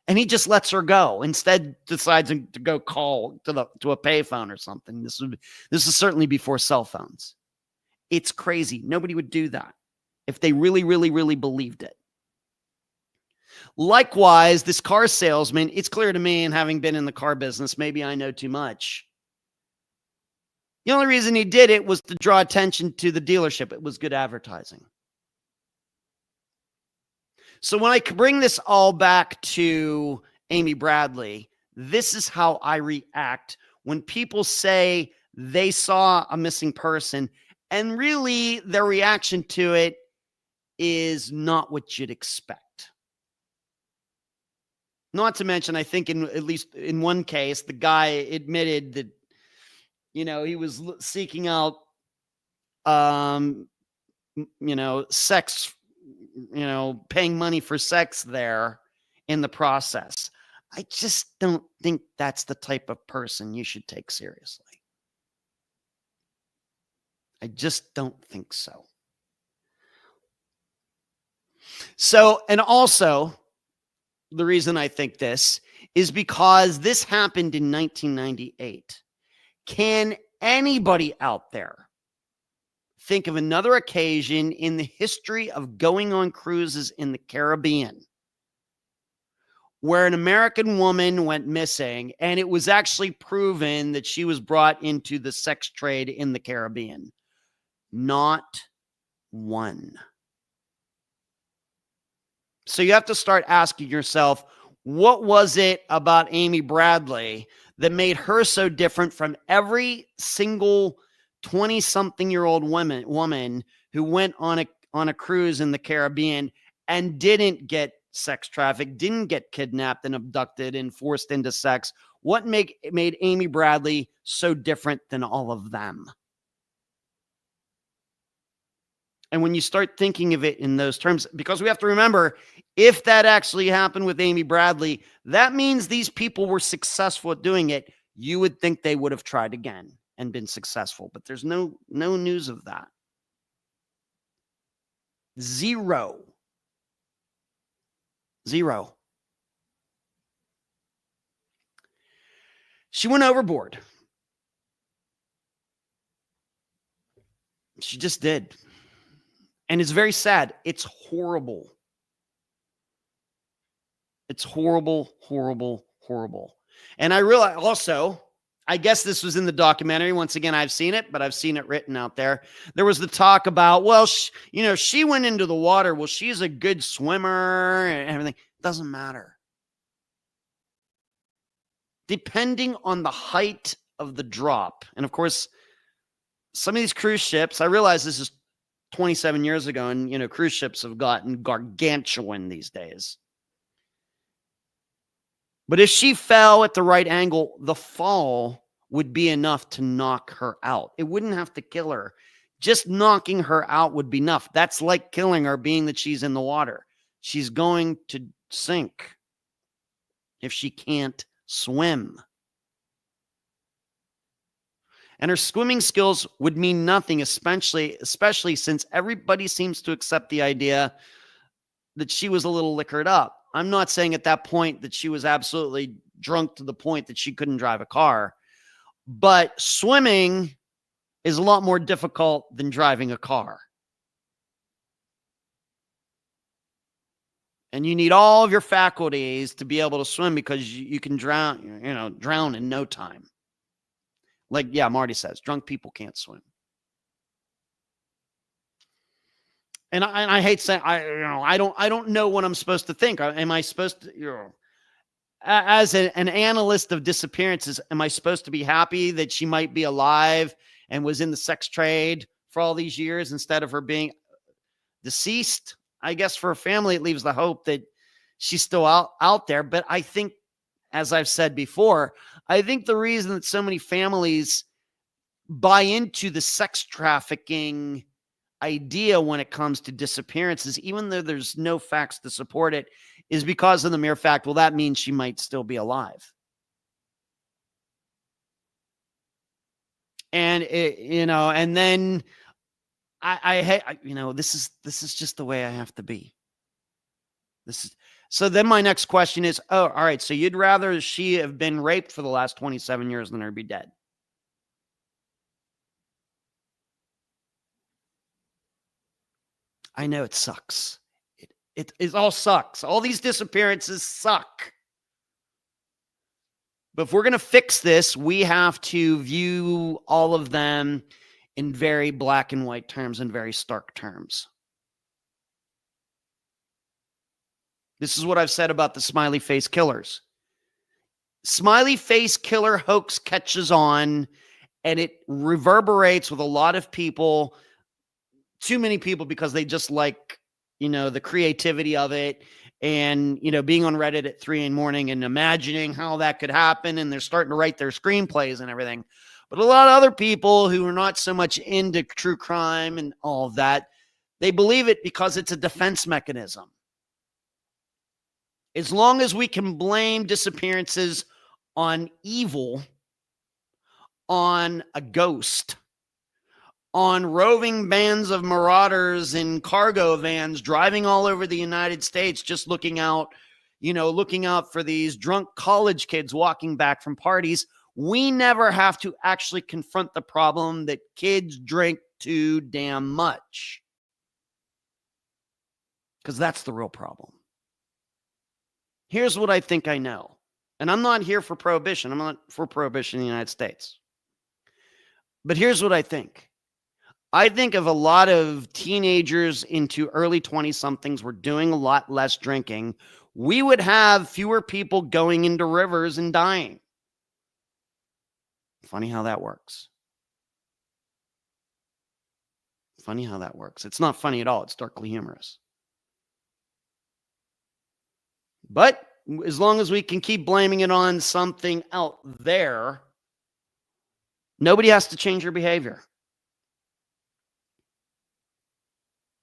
And he just lets her go. Instead, decides to go call to a payphone or something. This is certainly before cell phones. It's crazy. Nobody would do that if they really believed it. Likewise, this car salesman, it's clear to me, and having been in the car business, maybe I know too much. The only reason he did it was to draw attention to the dealership. It was good advertising. So when I bring this all back to Amy Bradley, this is how I react when people say they saw a missing person, and really their reaction to it is not what you'd expect. Not to mention, I think at least in one case, the guy admitted that, he was seeking out, sex, paying money for sex there in the process. I just don't think that's the type of person you should take seriously. I just don't think so. So, and also, the reason I think this is because this happened in 1998. Can anybody out there think of another occasion in the history of going on cruises in the Caribbean where an American woman went missing, and it was actually proven that she was brought into the sex trade in the Caribbean. Not one. So you have to start asking yourself, what was it about Amy Bradley that made her so different from every single 20-something-year-old woman who went on a cruise in the Caribbean and didn't get sex trafficked, didn't get kidnapped and abducted and forced into sex? What made Amy Bradley so different than all of them? And when you start thinking of it in those terms, because we have to remember, if that actually happened with Amy Bradley, that means these people were successful at doing it. You would think they would have tried again and been successful, but there's no news of that. Zero. She went overboard. She just did. And it's very sad. It's horrible. It's horrible, horrible, horrible. And I realize also, I guess this was in the documentary. Once again, I've seen it, but I've seen it written out there. There was the talk about, well, she went into the water. Well, she's a good swimmer and everything. Doesn't matter. Depending on the height of the drop. And of course, some of these cruise ships, I realize this is 27 years ago, and cruise ships have gotten gargantuan these days. But if she fell at the right angle, the fall would be enough to knock her out. It wouldn't have to kill her. Just knocking her out would be enough. That's like killing her, being that she's in the water. She's going to sink if she can't swim. And her swimming skills would mean nothing, especially since everybody seems to accept the idea that she was a little liquored up. I'm not saying at that point that she was absolutely drunk to the point that she couldn't drive a car, but swimming is a lot more difficult than driving a car. And you need all of your faculties to be able to swim, because you can drown in no time. Like, yeah, Marty says, drunk people can't swim. And I hate saying, I don't know what I'm supposed to think. Am I supposed to, as an analyst of disappearances, am I supposed to be happy that she might be alive and was in the sex trade for all these years instead of her being deceased? I guess for a family, it leaves the hope that she's still out there. But I think, as I've said before, I think the reason that so many families buy into the sex trafficking idea when it comes to disappearances, even though there's no facts to support it, is because of the mere fact, well, that means she might still be alive. And and then I hate, this is just the way I have to be. So then my next question is, all right, so you'd rather she have been raped for the last 27 years than her be dead? I know it sucks. It all sucks. All these disappearances suck. But if we're going to fix this, we have to view all of them in very black and white terms and very stark terms. This is what I've said about the smiley face killers. Smiley face killer hoax catches on, and it reverberates with a lot of people, too many people, because they just like, the creativity of it, and, being on Reddit at 3 a.m. and imagining how that could happen, and they're starting to write their screenplays and everything. But a lot of other people who are not so much into true crime and all of that, they believe it because it's a defense mechanism. As long as we can blame disappearances on evil, on a ghost, on roving bands of marauders in cargo vans driving all over the United States, just looking out for these drunk college kids walking back from parties, we never have to actually confront the problem that kids drink too damn much. Because that's the real problem. Here's what I think I know. And I'm not here for prohibition. I'm not for prohibition in the United States. But here's what I think. I think if a lot of teenagers into early 20-somethings were doing a lot less drinking, we would have fewer people going into rivers and dying. Funny how that works. Funny how that works. It's not funny at all. It's darkly humorous. But as long as we can keep blaming it on something out there, nobody has to change their behavior.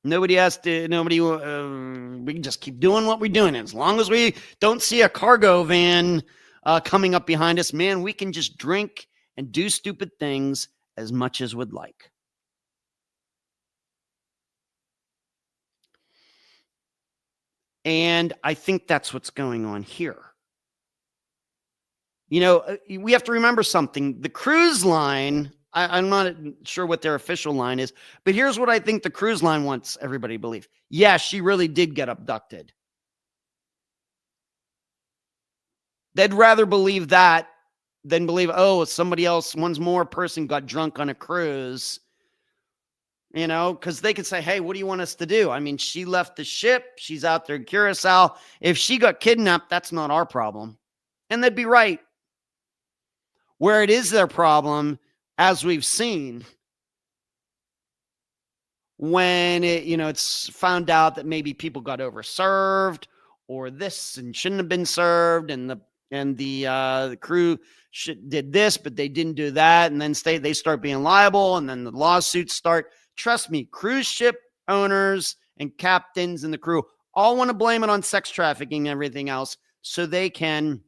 We can just keep doing what we're doing. As long as we don't see a cargo van coming up behind us, man, we can just drink and do stupid things as much as we'd like. And I think that's what's going on here. You know, we have to remember something. The cruise line, I'm not sure what their official line is, but here's what I think the cruise line wants everybody to believe. Yeah, she really did get abducted. They'd rather believe that than believe, oh, somebody else, one more person got drunk on a cruise. You know, because they could say, hey, what do you want us to do? I mean, she left the ship. She's out there in Curacao. If she got kidnapped, that's not our problem. And they'd be right. Where it is their problem, as we've seen, when it's found out that maybe people got overserved or this and shouldn't have been served, and the crew did this, but they didn't do that, and then they start being liable, and then the lawsuits start. Trust me, cruise ship owners and captains and the crew all want to blame it on sex trafficking and everything else so they can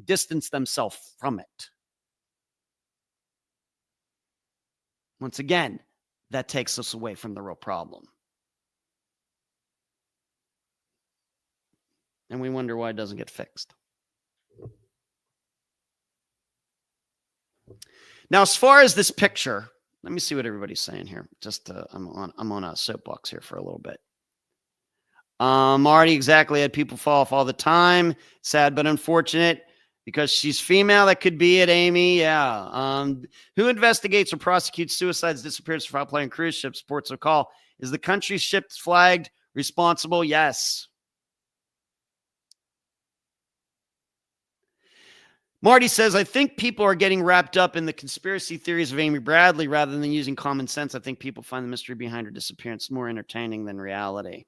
distance themselves from it. Once again, that takes us away from the real problem. And we wonder why it doesn't get fixed. Now, as far as this picture, let me see what everybody's saying here. Just I'm on a soapbox here for a little bit. Marty, exactly. Had people fall off all the time. Sad but unfortunate because she's female. That could be it, Amy. Yeah. Who investigates or prosecutes suicides, disappearances for foul play on cruise ships? Ports of call. Is the country's ship flagged responsible? Yes. Marty says, I think people are getting wrapped up in the conspiracy theories of Amy Bradley rather than using common sense. I think people find the mystery behind her disappearance more entertaining than reality.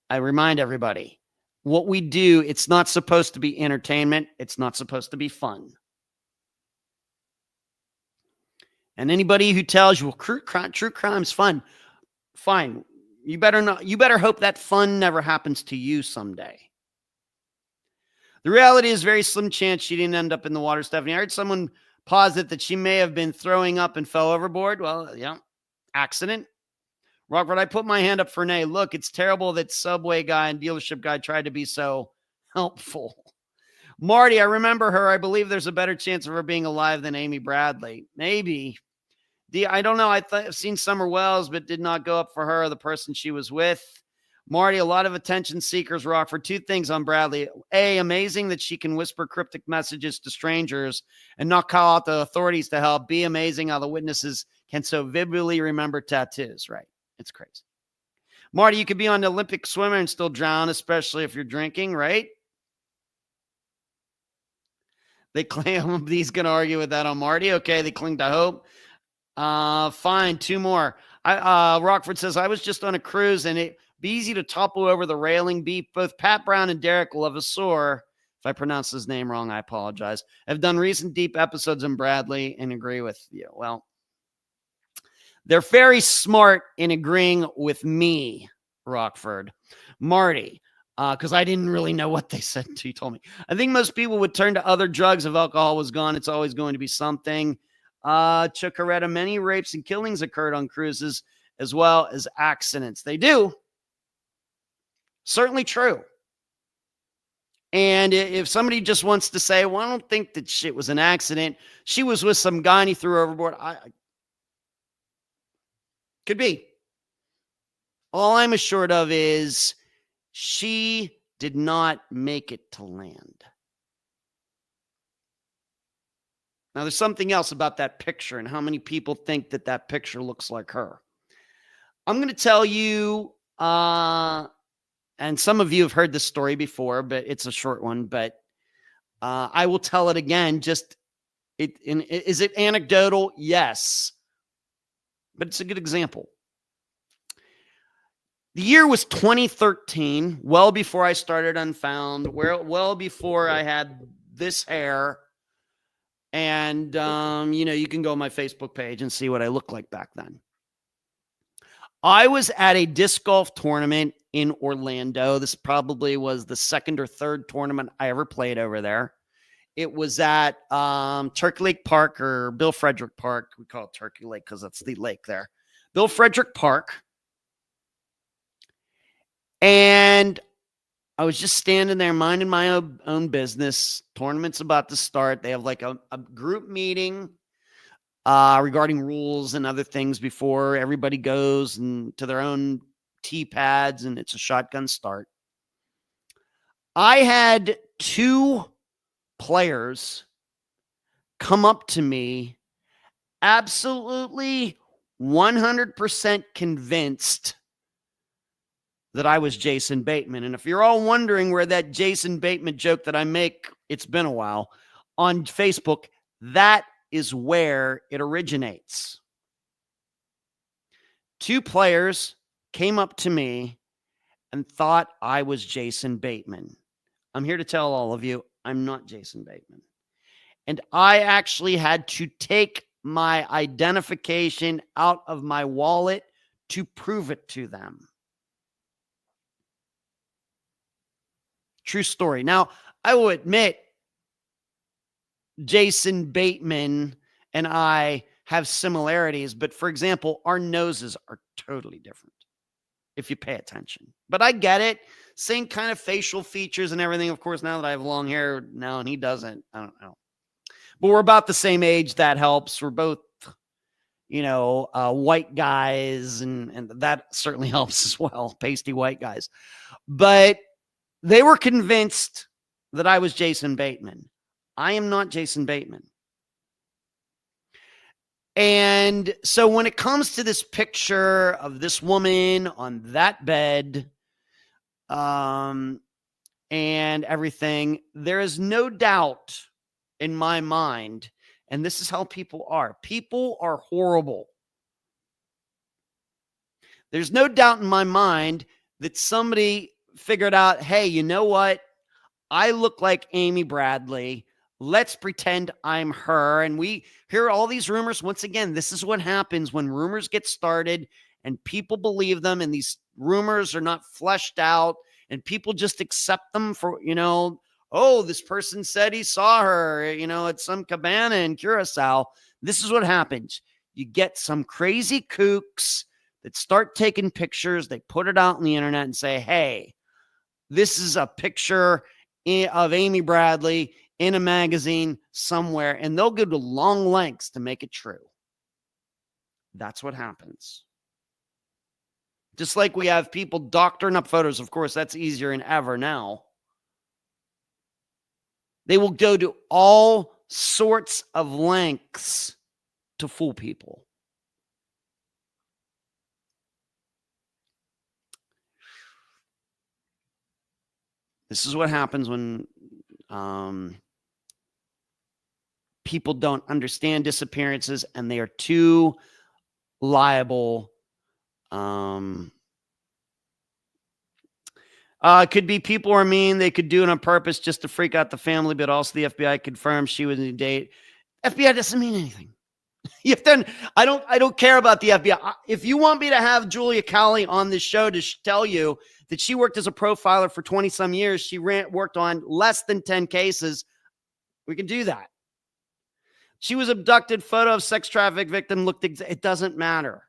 I remind everybody, what we do, it's not supposed to be entertainment. It's not supposed to be fun. And anybody who tells you, well, true crime's fun, fine. You better hope that fun never happens to you someday. The reality is very slim chance she didn't end up in the water, Stephanie. I heard someone posit that she may have been throwing up and fell overboard. Well, yeah, accident. Rockford, I put my hand up for nay. Look, it's terrible that Subway guy and dealership guy tried to be so helpful. Marty, I remember her. I believe there's a better chance of her being alive than Amy Bradley. Maybe. I don't know. I've seen Summer Wells, but did not go up for her or the person she was with. Marty, a lot of attention seekers, Rockford. Two things on Bradley. A, amazing that she can whisper cryptic messages to strangers and not call out the authorities to help. B, amazing how the witnesses can so vividly remember tattoos. Right. It's crazy. Marty, you could be on the Olympic swimmer and still drown, especially if you're drinking, right? They claim he's going to argue with that on Marty. Okay, they cling to hope. Fine, two more. Rockford says, I was just on a cruise and it be easy to topple over the railing. Both Pat Brown and Derek Levasseur, if I pronounce his name wrong, I apologize, have done recent deep episodes on Bradley and agree with you. Well, they're very smart in agreeing with me, Rockford. Marty, because I didn't really know what they said until you told me. I think most people would turn to other drugs if alcohol was gone. It's always going to be something. Chocoretta, many rapes and killings occurred on cruises as well as accidents. They do. Certainly true. And if somebody just wants to say, well, I don't think that shit was an accident. She was with some guy and he threw her overboard. Could be. All I'm assured of is she did not make it to land. Now, there's something else about that picture and how many people think that that picture looks like her. I'm going to tell you, and some of you have heard this story before, but it's a short one, but I will tell it again. Is it anecdotal? Yes. But it's a good example. The year was 2013, well before I started Unfound, well before I had this hair. And, you can go on my Facebook page and see what I looked like back then. I was at a disc golf tournament in Orlando. This probably was the second or third tournament I ever played over there. It was at Turkey Lake Park, or Bill Frederick Park. We call it Turkey Lake because that's the lake there. Bill Frederick Park. And I was just standing there minding my own business. Tournament's about to start. They have like a group meeting regarding rules and other things before everybody goes and to their own tee pads, and it's a shotgun start. I had two players come up to me absolutely 100% convinced that I was Jason Bateman. And if you're all wondering where that Jason Bateman joke that I make, it's been a while, on Facebook, that is where it originates. Two players came up to me and thought I was Jason Bateman. I'm here to tell all of you, I'm not Jason Bateman. And I actually had to take my identification out of my wallet to prove it to them. True story. Now, I will admit, Jason Bateman and I have similarities, but for example, our noses are totally different if you pay attention. But I get it. Same kind of facial features and everything. Of course, now that I have long hair now and he doesn't, I don't know. But we're about the same age. That helps. We're both, white guys, and that certainly helps as well. Pasty white guys. But they were convinced that I was Jason Bateman. I am not Jason Bateman. And so when it comes to this picture of this woman on that bed, and everything, there is no doubt in my mind, and this is how people are. People are horrible. There's no doubt in my mind that somebody figured out, hey, you know what? I look like Amy Bradley. Let's pretend I'm her. And we hear all these rumors. Once again, this is what happens when rumors get started and people believe them, and these rumors are not fleshed out, and people just accept them for, oh, this person said he saw her, at some cabana in Curacao. This is what happens. You get some crazy kooks that start taking pictures. They put it out on the internet and say, hey, this is a picture of Amy Bradley in a magazine somewhere, and they'll go to long lengths to make it true. That's what happens. Just like we have people doctoring up photos. Of course, that's easier than ever now. They will go to all sorts of lengths to fool people. This is what happens when people don't understand disappearances and they are too liable. Could be people are mean. They could do it on purpose just to freak out the family, but also the FBI confirmed she was in a date. FBI doesn't mean anything. I don't care about the FBI. If you want me to have Julia Cowley on this show to tell you that she worked as a profiler for 20 some years, she worked on less than 10 cases, we can do that. She was abducted, photo of sex traffic victim it doesn't matter.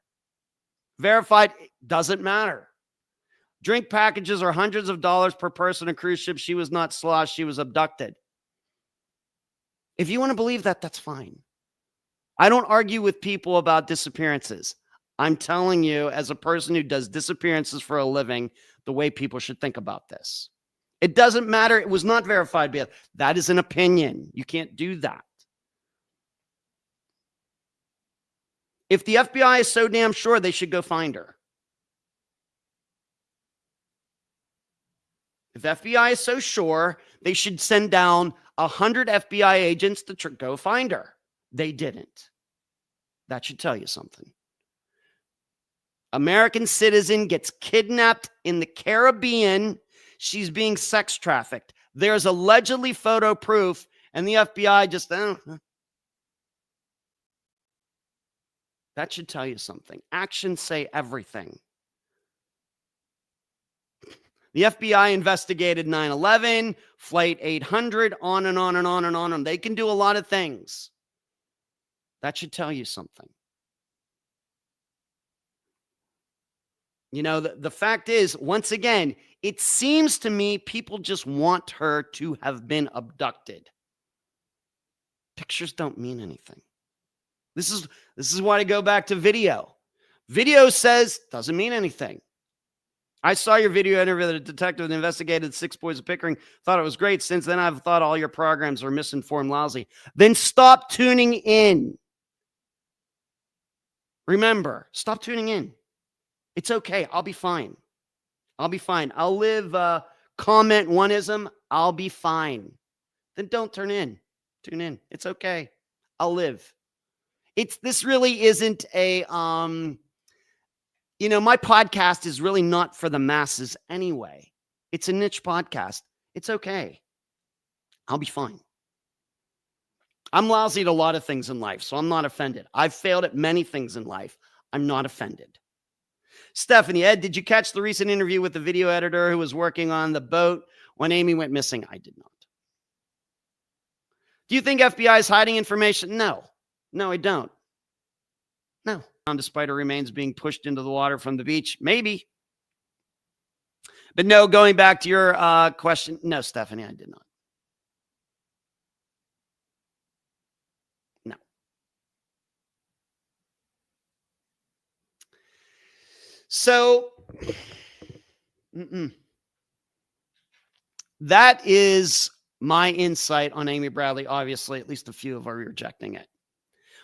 Verified, it doesn't matter. Drink packages are hundreds of dollars per person on cruise ship. She was not sloshed. She was abducted. If you want to believe that, that's fine. I don't argue with people about disappearances. I'm telling you, as a person who does disappearances for a living, the way people should think about this. It doesn't matter. It was not verified. That is an opinion. You can't do that. If the FBI is so damn sure, they should go find her. If FBI is so sure, they should send down 100 FBI agents to go find her. They didn't. That should tell you something. American citizen gets kidnapped in the Caribbean. She's being sex trafficked. There's allegedly photo proof, and the FBI just, that should tell you something. Actions say everything. The FBI investigated 9/11, Flight 800, on and on and on and on. And they can do a lot of things. That should tell you something. You know, the fact is, once again, it seems to me people just want her to have been abducted. Pictures don't mean anything. This is why I go back to video. Video says doesn't mean anything. I saw your video interview with a detective that investigated 6 boys of Pickering. Thought it was great. Since then, I've thought all your programs are misinformed, lousy. Then stop tuning in. Remember, stop tuning in. It's okay. I'll be fine. I'll be fine. I'll live comment oneism. I'll be fine. Then don't turn in. Tune in. It's okay. I'll live. This really isn't a my podcast is really not for the masses anyway. It's a niche podcast. It's okay. I'll be fine. I'm lousy at a lot of things in life, so I'm not offended. I've failed at many things in life. I'm not offended. Stephanie, Ed, did you catch the recent interview with the video editor who was working on the boat when Amy went missing? I did not. Do you think FBI is hiding information? No. No, I don't. No. Despite her remains being pushed into the water from the beach. Maybe. But no, going back to your question. No, Stephanie, I did not. No. So, that is my insight on Amy Bradley. Obviously, at least a few of are rejecting it.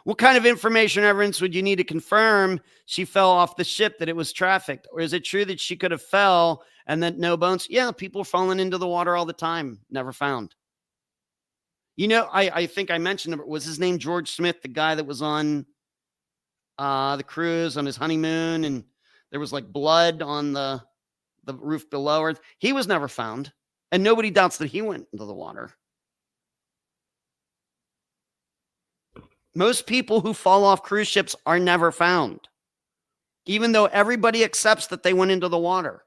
What kind of information or evidence would you need to confirm she fell off the ship, that it was trafficked? Or is it true that she could have fell and then no bones? Yeah, people are falling into the water all the time. Never found. You know, I think I mentioned it. Was his name George Smith, the guy that was on the cruise on his honeymoon, and there was like blood on the roof below her? He was never found. And nobody doubts that he went into the water. Most people who fall off cruise ships are never found, even though everybody accepts that they went into the water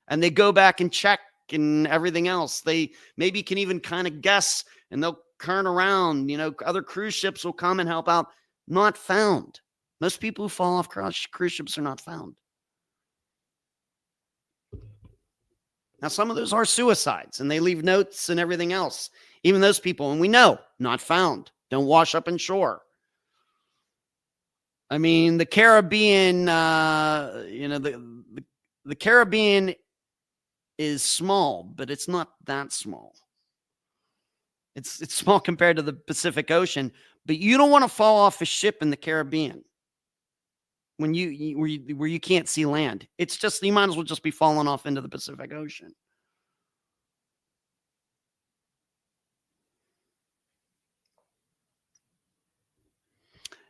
and they go back and check and everything else. They maybe can even kind of guess, and they'll turn around. You know, other cruise ships will come and help out. Not found. Most people who fall off cruise ships are not found. Now, some of those are suicides and they leave notes and everything else. Even those people, and we know, not found. Don't wash up in shore. I mean, the Caribbean, the Caribbean is small, but it's not that small. It's small compared to the Pacific Ocean, but you don't want to fall off a ship in the Caribbean when where you can't see land. It's just, you might as well just be falling off into the Pacific Ocean.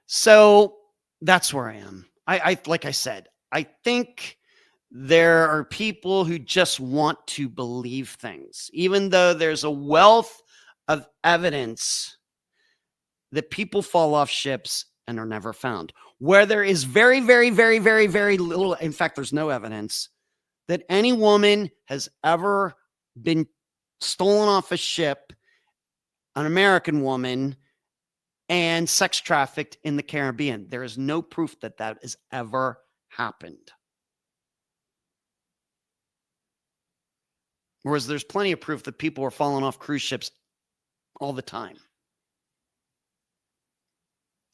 So that's where I am. I like I said, I think there are people who just want to believe things, even though there's a wealth of evidence that people fall off ships and are never found. Where there is very, very, very, very, very little, in fact, there's no evidence that any woman has ever been stolen off a ship, an American woman, and sex trafficked in the Caribbean. There is no proof that that has ever happened. Whereas there's plenty of proof that people are falling off cruise ships all the time.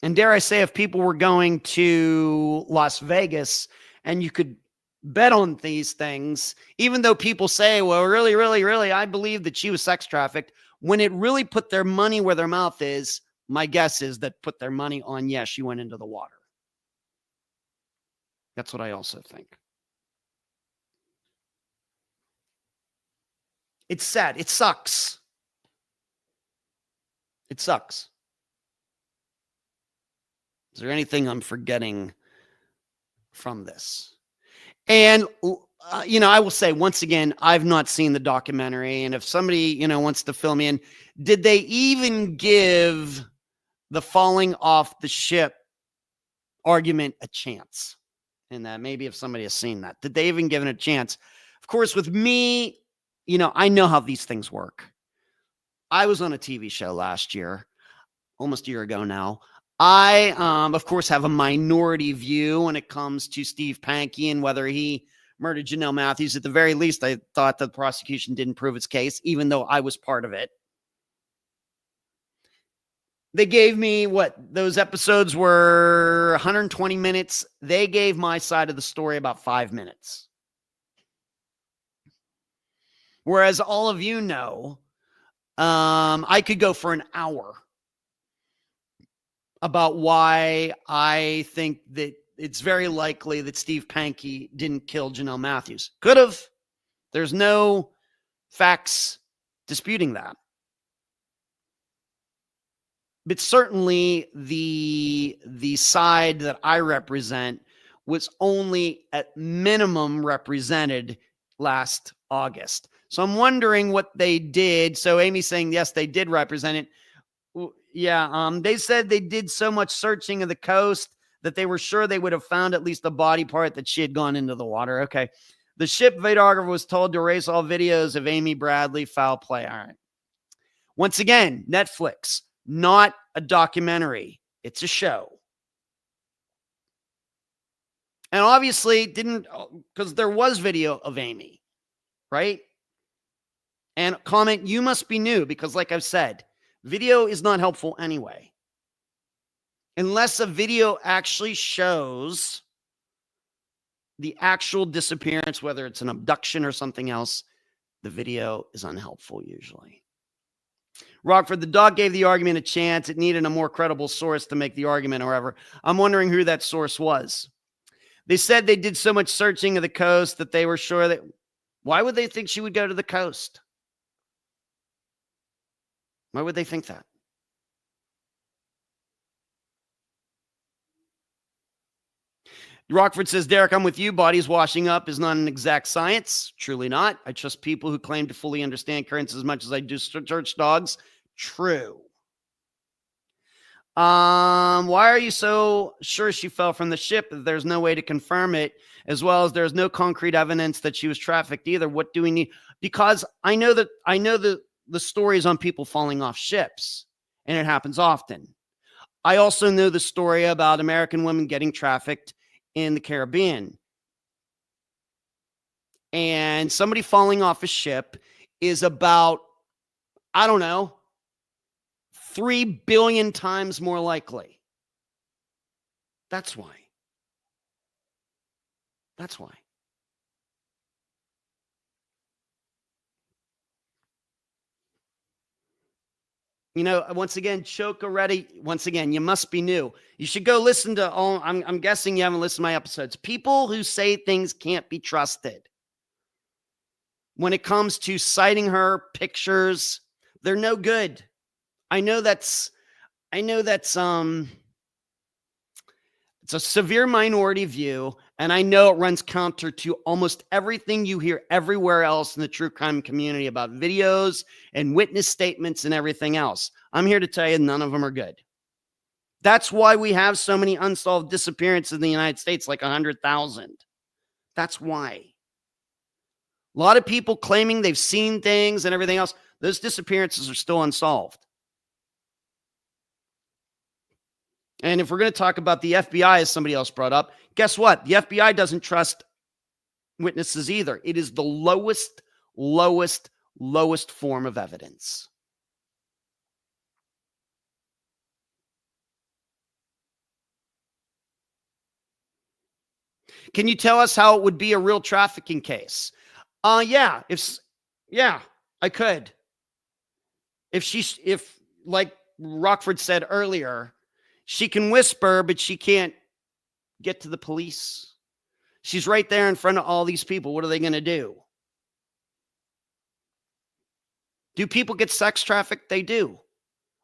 And dare I say, if people were going to Las Vegas and you could bet on these things, even though people say, well, really, really, really, I believe that she was sex trafficked, when it really put their money where their mouth is, my guess is that put their money on, yes, she went into the water. That's what I also think. It's sad. It sucks. It sucks. Is there anything I'm forgetting from this? And, I will say once again, I've not seen the documentary. And if somebody, wants to fill me in, did they even give the falling off the ship argument a chance? And that maybe if somebody has seen that, did they even give it a chance? Of course, with me, I know how these things work. I was on a TV show last year, almost a year ago now. I, of course, have a minority view when it comes to Steve Pankey and whether he murdered Janelle Matthews. At the very least, I thought that the prosecution didn't prove its case, even though I was part of it. They gave me those episodes were 120 minutes. They gave my side of the story about 5 minutes. Whereas all of you know, I could go for an hour about why I think that it's very likely that Steve Pankey didn't kill Janelle Matthews. Could have. There's no facts disputing that. But certainly the side that I represent was only at minimum represented last August. So I'm wondering what they did. So Amy's saying, yes, they did represent it. Yeah, they said they did so much searching of the coast that they were sure they would have found at least a body part that she had gone into the water. Okay. The ship videographer was told to erase all videos of Amy Bradley foul play. All right. Once again, Netflix, not a documentary. It's a show. And obviously didn't, because there was video of Amy, right? And comment, you must be new, because like I've said, video is not helpful anyway. Unless a video actually shows the actual disappearance, whether it's an abduction or something else, the video is unhelpful usually. Rockford, the dog gave the argument a chance. It needed a more credible source to make the argument, however. I'm wondering who that source was. They said they did so much searching of the coast that they were sure that... Why would they think she would go to the coast? Why would they think that? Rockford says, Derek, I'm with you. Bodies washing up is not an exact science. Truly not. I trust people who claim to fully understand currents as much as I do church dogs. True. Why are you so sure she fell from the ship? There's no way to confirm it, as well as there's no concrete evidence that she was trafficked either. What do we need? Because I know the stories on people falling off ships, and it happens often. I also know the story about American women getting trafficked in the Caribbean. And somebody falling off a ship is about, I don't know, 3 billion times more likely. That's why. That's why. Once again, choke already. Once again, you must be new. You should go listen to all. I'm guessing you haven't listened to my episodes. People who say things can't be trusted. When it comes to citing her pictures, they're no good. I know that's it's a severe minority view, and I know it runs counter to almost everything you hear everywhere else in the true crime community about videos and witness statements and everything else. I'm here to tell you none of them are good. That's why we have so many unsolved disappearances in the United States, like 100,000. That's why. A lot of people claiming they've seen things and everything else. Those disappearances are still unsolved. And if we're going to talk about the FBI, as somebody else brought up, guess what? The FBI doesn't trust witnesses either. It is the lowest form of evidence. Can you tell us how it would be a real trafficking case? Yeah, I could. If like Rockford said earlier, she can whisper, but she can't get to the police. She's right there in front of all these people. What are they going to do? Do people get sex trafficked? They do.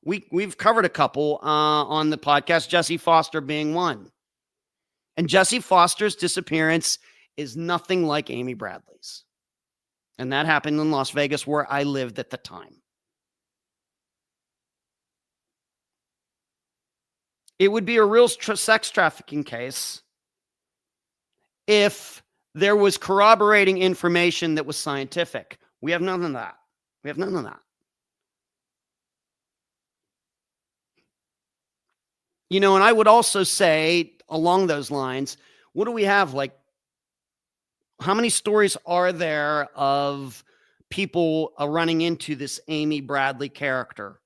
We've covered a couple on the podcast, Jesse Foster being one. And Jesse Foster's disappearance is nothing like Amy Bradley's. And that happened in Las Vegas, where I lived at the time. It would be a real sex trafficking case if there was corroborating information that was scientific. We have none of that. We have none of that. You know, and I would also say along those lines, what do we have? Like, how many stories are there of people running into this Amy Bradley character?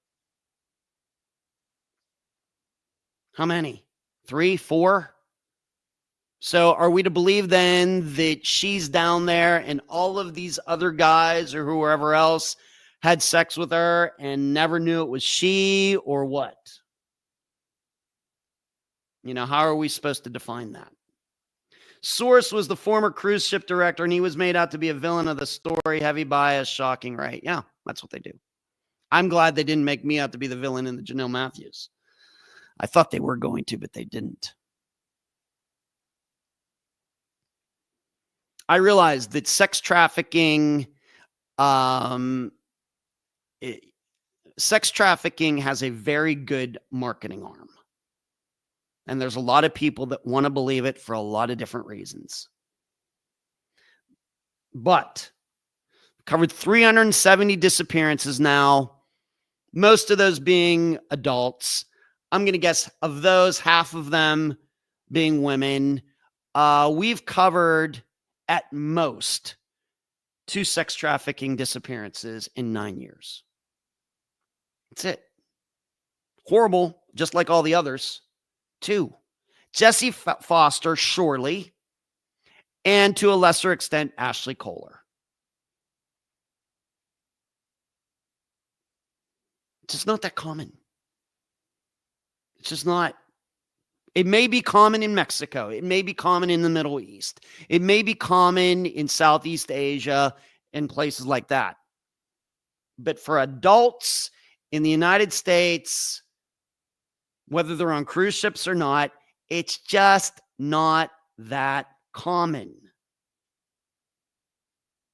How many? 3, 4? So are we to believe then that she's down there and all of these other guys or whoever else had sex with her and never knew it was she, or what? You know, how are we supposed to define that? Source was the former cruise ship director, and he was made out to be a villain of the story. Heavy bias, shocking, right? Yeah, that's what they do. I'm glad they didn't make me out to be the villain in the Janelle Matthews. I thought they were going to, but they didn't. I realized that sex trafficking, sex trafficking has a very good marketing arm. And there's a lot of people that want to believe it for a lot of different reasons. But covered 370 disappearances now, most of those being adults. I'm going to guess of those, half of them being women. We've covered at most 2 sex trafficking disappearances in 9 years. That's it. Horrible, just like all the others. 2. Jesse Foster, surely, and to a lesser extent, Ashley Kohler. It's just not that common. It's just not. It may be common in Mexico. It may be common in the Middle East. It may be common in Southeast Asia and places like that. But for adults in the United States, whether they're on cruise ships or not, it's just not that common.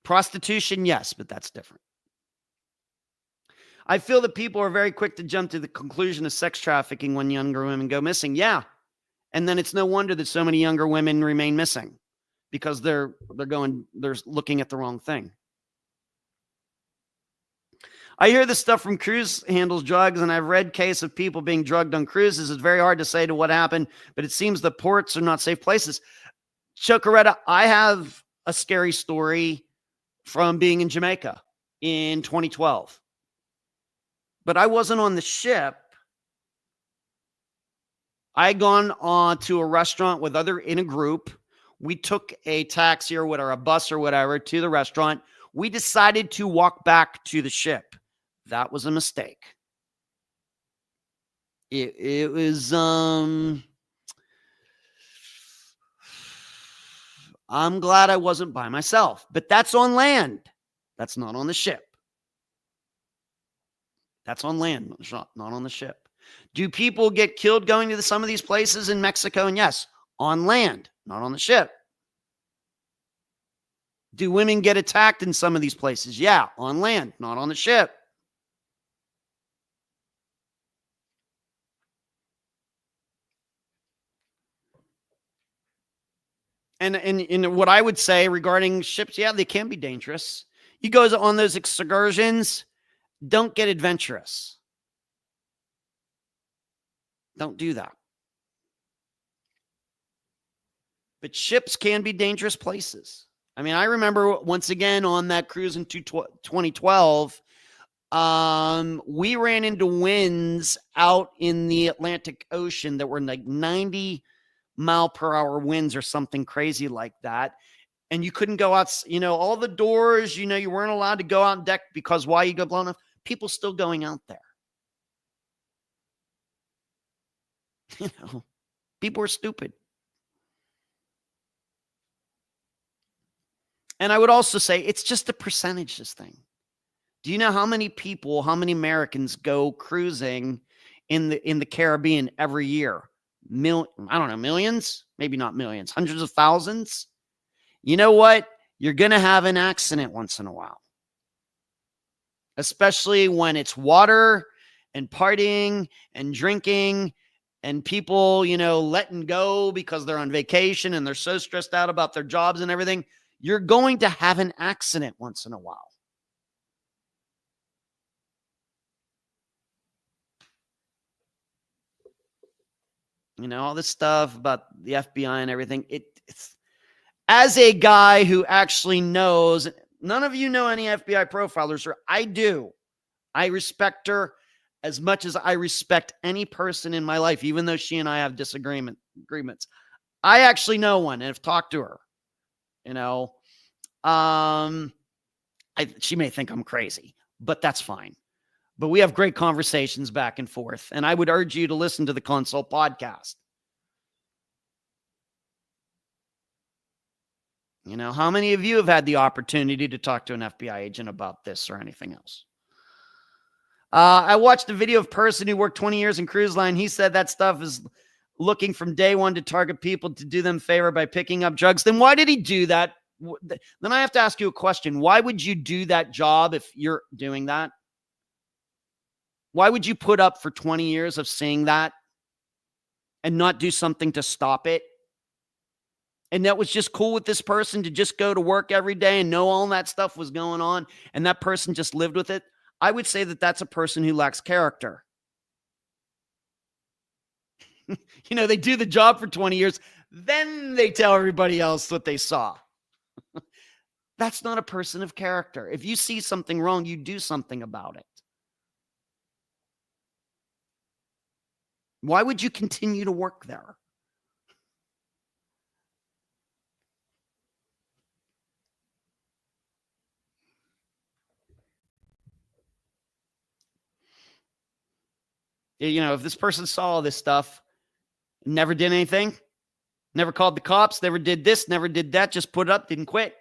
Prostitution, yes, but that's different. I feel that people are very quick to jump to the conclusion of sex trafficking when younger women go missing. Yeah. And then it's no wonder that so many younger women remain missing, because they're looking at the wrong thing. I hear this stuff from cruise handles drugs, and I've read cases of people being drugged on cruises. It's very hard to say to what happened, but it seems the ports are not safe places. Chocoretta, I have a scary story from being in Jamaica in 2012. But I wasn't on the ship. I had gone on to a restaurant with in a group. We took a taxi or whatever, a bus or whatever, to the restaurant. We decided to walk back to the ship. That was a mistake. It was, I'm glad I wasn't by myself, but that's on land. That's not on the ship. That's on land, not on the ship. Do people get killed going to some of these places in Mexico? And yes, on land, not on the ship. Do women get attacked in some of these places? Yeah, on land, not on the ship. And what I would say regarding ships, yeah, they can be dangerous. You go on those excursions, don't get adventurous. Don't do that. But ships can be dangerous places. I mean, I remember once again on that cruise in 2012, we ran into winds out in the Atlantic Ocean that were like 90 mile per hour winds or something crazy like that. And you couldn't go out, all the doors, you weren't allowed to go out on deck because why you got blown up. People still going out there. People are stupid. And I would also say it's just a percentages thing. Do you know how many people, how many Americans go cruising in the Caribbean every year? I don't know, millions? Maybe not millions, hundreds of thousands. You know what? You're going to have an accident once in a while, especially when it's water and partying and drinking and people, letting go because they're on vacation and they're so stressed out about their jobs and everything. You're going to have an accident once in a while. All this stuff about the FBI and everything. It's as a guy who actually knows, none of you know any FBI profilers, or I do. I respect her as much as I respect any person in my life, even though she and I have agreements. I actually know one and have talked to her. She may think I'm crazy, but that's fine. But we have great conversations back and forth. And I would urge you to listen to the Consult podcast. How many of you have had the opportunity to talk to an FBI agent about this or anything else? I watched a video of a person who worked 20 years in cruise line. He said that stuff is looking from day one to target people to do them favor by picking up drugs. Then why did he do that? Then I have to ask you a question. Why would you do that job if you're doing that? Why would you put up for 20 years of seeing that and not do something to stop it? And that was just cool with this person to just go to work every day and know all that stuff was going on, and that person just lived with it. I would say that that's a person who lacks character. They do the job for 20 years, then they tell everybody else what they saw. That's not a person of character. If you see something wrong, you do something about it. Why would you continue to work there? If this person saw all this stuff, never did anything, never called the cops, never did this, never did that, just put it up, didn't quit.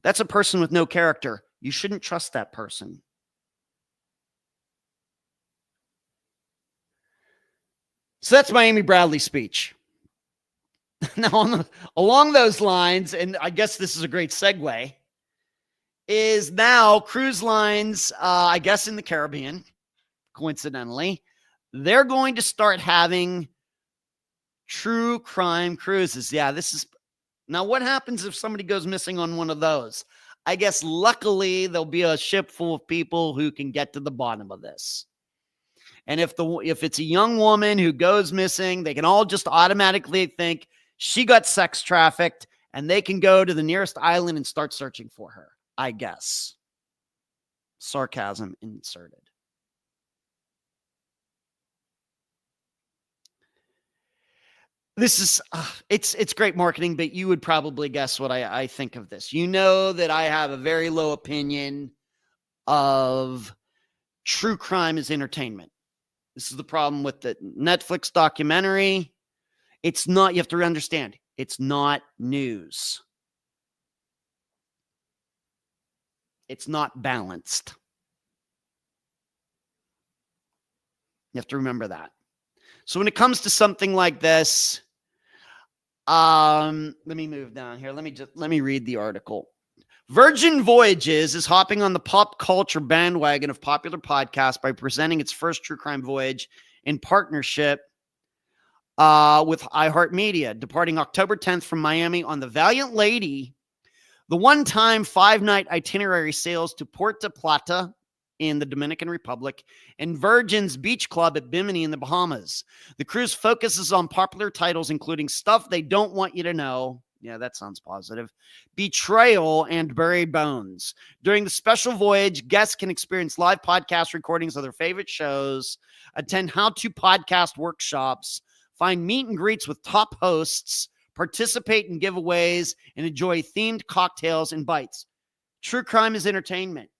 That's a person with no character. You shouldn't trust that person. So that's my Amy Bradley speech. Now, along those lines, and I guess this is a great segue, is now cruise lines, I guess in the Caribbean, coincidentally, they're going to start having true crime cruises. Yeah, now what happens if somebody goes missing on one of those? I guess luckily there'll be a ship full of people who can get to the bottom of this. And if it's a young woman who goes missing, they can all just automatically think she got sex trafficked, and they can go to the nearest island and start searching for her, I guess. Sarcasm inserted. This is, it's great marketing, but you would probably guess what I think of this. You know that I have a very low opinion of true crime as entertainment. This is the problem with the Netflix documentary. It's not, you have to understand, it's not news. It's not balanced. You have to remember that. So when it comes to something like this, let me move down here. Let me read the article. Virgin Voyages is hopping on the pop culture bandwagon of popular podcasts by presenting its first true crime voyage in partnership with iHeartMedia, departing October 10th from Miami on the Valiant Lady. The one-time 5-night itinerary sails to Puerto Plata in the Dominican Republic and Virgin's Beach Club at Bimini in the Bahamas. The cruise focuses on popular titles including Stuff They Don't Want You to Know. Yeah, that sounds positive. Betrayal and Buried Bones. During the special voyage, guests can experience live podcast recordings of their favorite shows, attend how-to podcast workshops, find meet and greets with top hosts, participate in giveaways, and enjoy themed cocktails and bites. True crime is entertainment.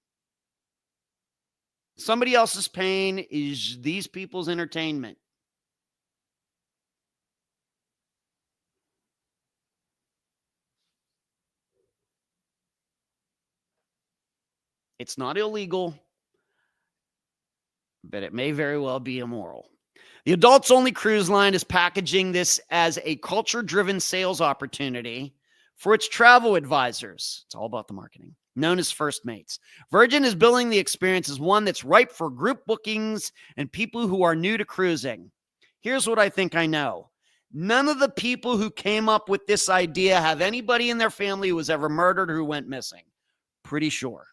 Somebody else's pain is these people's entertainment. It's not illegal, but it may very well be immoral. The adults only cruise line is packaging this as a culture-driven sales opportunity for its travel advisors. It's all about the marketing, known as First Mates. Virgin is billing the experience as one that's ripe for group bookings and people who are new to cruising. Here's what I think I know. None of the people who came up with this idea have anybody in their family who was ever murdered or who went missing. Pretty sure.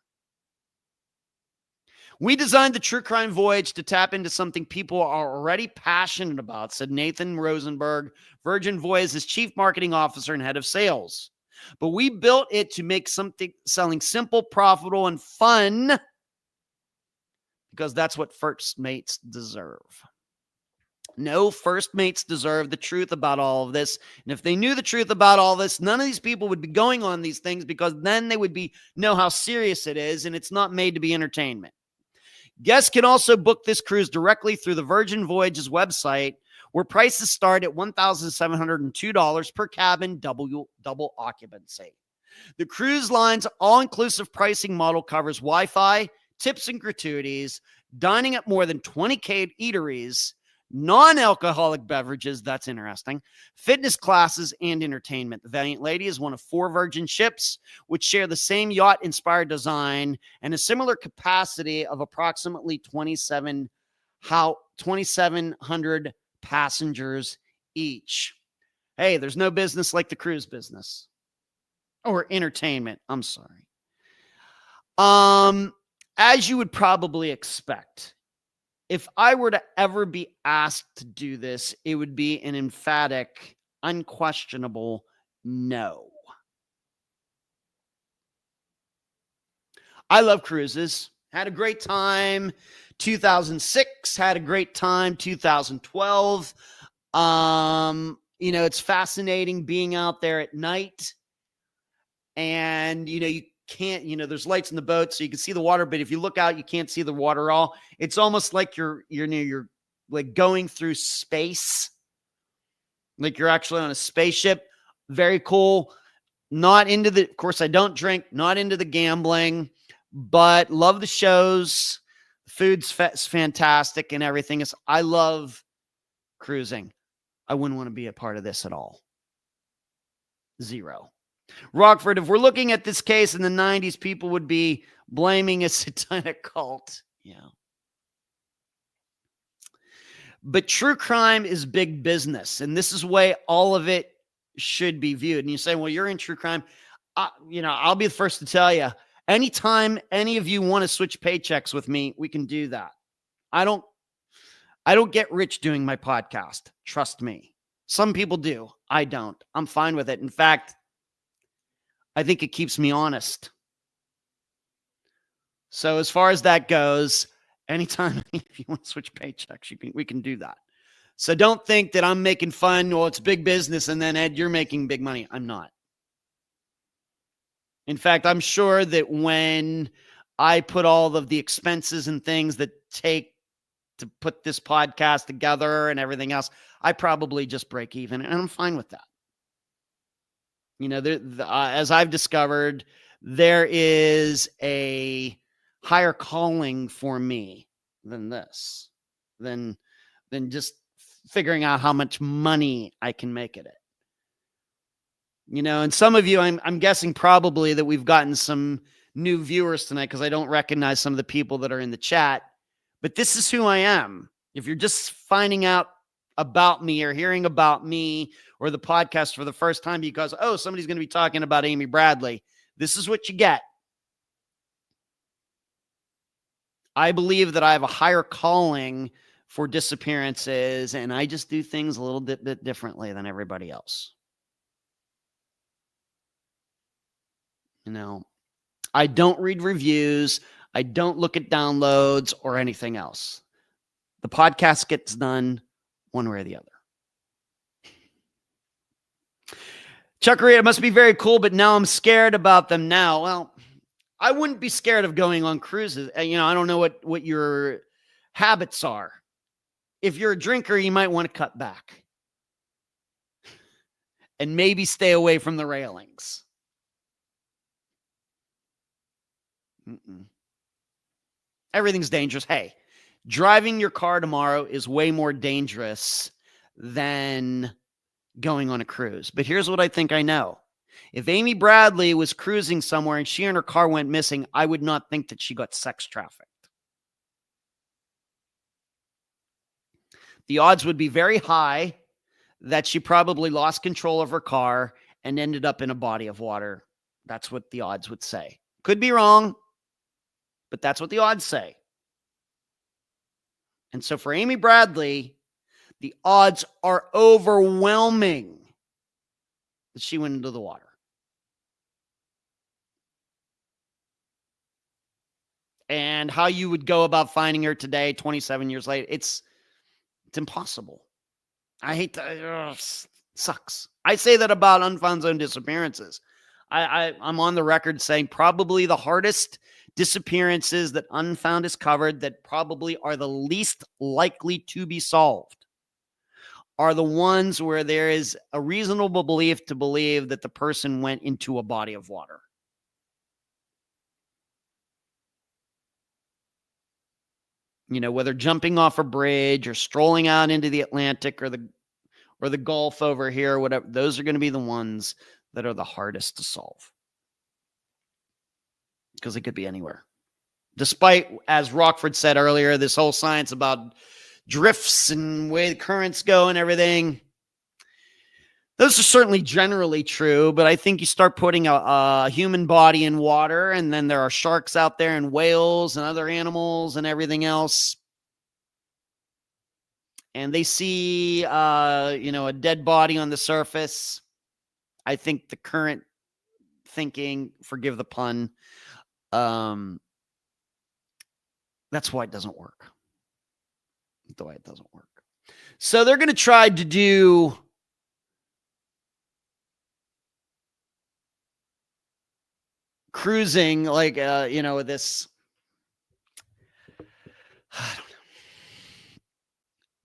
We designed the True Crime Voyage to tap into something people are already passionate about, said Nathan Rosenberg, Virgin Voyage's chief marketing officer and head of sales. But we built it to make something selling simple, profitable, and fun because that's what First Mates deserve. No, First Mates deserve the truth about all of this. And if they knew the truth about all this, none of these people would be going on these things because then they would know how serious it is, and it's not made to be entertainment. Guests can also book this cruise directly through the Virgin Voyage's website, where prices start at $1,702 per cabin, double occupancy. The cruise line's all-inclusive pricing model covers Wi-Fi, tips and gratuities, dining at more than 20 eateries, non-alcoholic beverages, that's interesting, fitness classes, and entertainment. The Valiant Lady is one of 4 Virgin ships, which share the same yacht-inspired design and a similar capacity of approximately 2,700 passengers each. Hey, there's no business like the cruise business. Or entertainment, I'm sorry. As you would probably expect, if I were to ever be asked to do this, it would be an emphatic, unquestionable no. I love cruises. Had a great time 2006, had a great time 2012. It's fascinating being out there at night. And, you can't, there's lights in the boat so you can see the water, but if you look out, you can't see the water at all. It's almost like you're like going through space. Like you're actually on a spaceship. Very cool. Of course, I don't drink, not into the gambling, but love the shows. Food's fantastic and everything. I love cruising. I wouldn't want to be a part of this at all. Zero. Rockford, if we're looking at this case in the 90s, people would be blaming a satanic cult. Yeah. But true crime is big business, and this is the way all of it should be viewed. And you say, well, you're in true crime. I'll be the first to tell you, anytime any of you want to switch paychecks with me, we can do that. I don't get rich doing my podcast. Trust me. Some people do. I don't. I'm fine with it. In fact, I think it keeps me honest. So as far as that goes, anytime if you want to switch paychecks, we can do that. So don't think that I'm making fun. Well, it's big business. And then Ed, you're making big money. I'm not. In fact, I'm sure that when I put all of the expenses and things that take to put this podcast together and everything else, I probably just break even. And I'm fine with that. As I've discovered, there is a higher calling for me than this, than just figuring out how much money I can make at it. And some of you, I'm guessing probably that we've gotten some new viewers tonight because I don't recognize some of the people that are in the chat, but this is who I am. If you're just finding out about me or hearing about me or the podcast for the first time because, somebody's going to be talking about Amy Bradley, this is what you get. I believe that I have a higher calling for disappearances, and I just do things a little bit differently than everybody else. I don't read reviews. I don't look at downloads or anything else. The podcast gets done one way or the other. Chuckery, it must be very cool, but now I'm scared about them now. Well, I wouldn't be scared of going on cruises. I don't know what your habits are. If you're a drinker, you might want to cut back and maybe stay away from the railings. Everything's dangerous. Hey, driving your car tomorrow is way more dangerous than going on a cruise. But here's what I think I know. If Amy Bradley was cruising somewhere and she and her car went missing, I would not think that she got sex trafficked. The odds would be very high that she probably lost control of her car and ended up in a body of water. That's what the odds would say. Could be wrong, but that's what the odds say. And so for Amy Bradley, the odds are overwhelming that she went into the water. And how you would go about finding her today, 27 years later, it's impossible. I hate that. Sucks. I say that about Unfound Zone disappearances. I'm on the record saying probably the hardest disappearances that Unfound has covered that probably are the least likely to be solved are the ones where there is a reasonable belief to believe that the person went into a body of water. Whether jumping off a bridge or strolling out into the Atlantic or the Gulf over here, or whatever, those are going to be the ones that are the hardest to solve. Because it could be anywhere. Despite, as Rockford said earlier, this whole science about drifts and way the currents go and everything, those are certainly generally true, but I think you start putting a human body in water, and then there are sharks out there and whales and other animals and everything else. And they see, a dead body on the surface. I think the current thinking, forgive the pun, that's why it doesn't work. The way it doesn't work. So they're going to try to do cruising like, this, I don't know.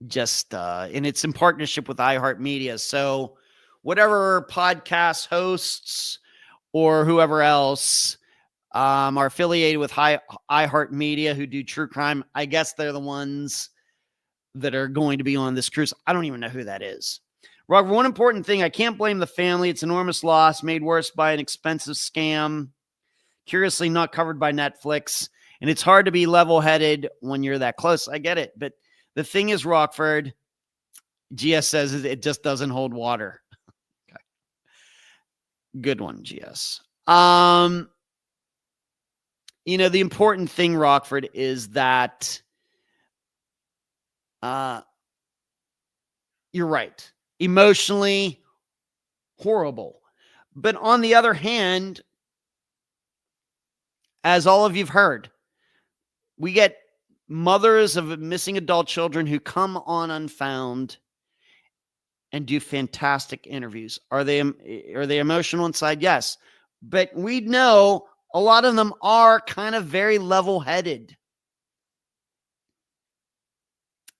Just, and it's in partnership with iHeartMedia. So whatever podcast hosts or whoever else are affiliated with iHeartMedia who do true crime, I guess they're the ones that are going to be on this cruise. I don't even know who that is. Robert, one important thing, I can't blame the family. It's enormous loss made worse by an expensive scam, curiously not covered by Netflix. And it's hard to be level-headed when you're that close. I get it. But the thing is, Rockford, GS says it just doesn't hold water. Okay. Good one, GS. The important thing, Rockford, is that you're right. Emotionally horrible. But on the other hand, as all of you've heard, we get mothers of missing adult children who come on Unfound and do fantastic interviews. Are they emotional inside? Yes. But we know a lot of them are kind of very level-headed.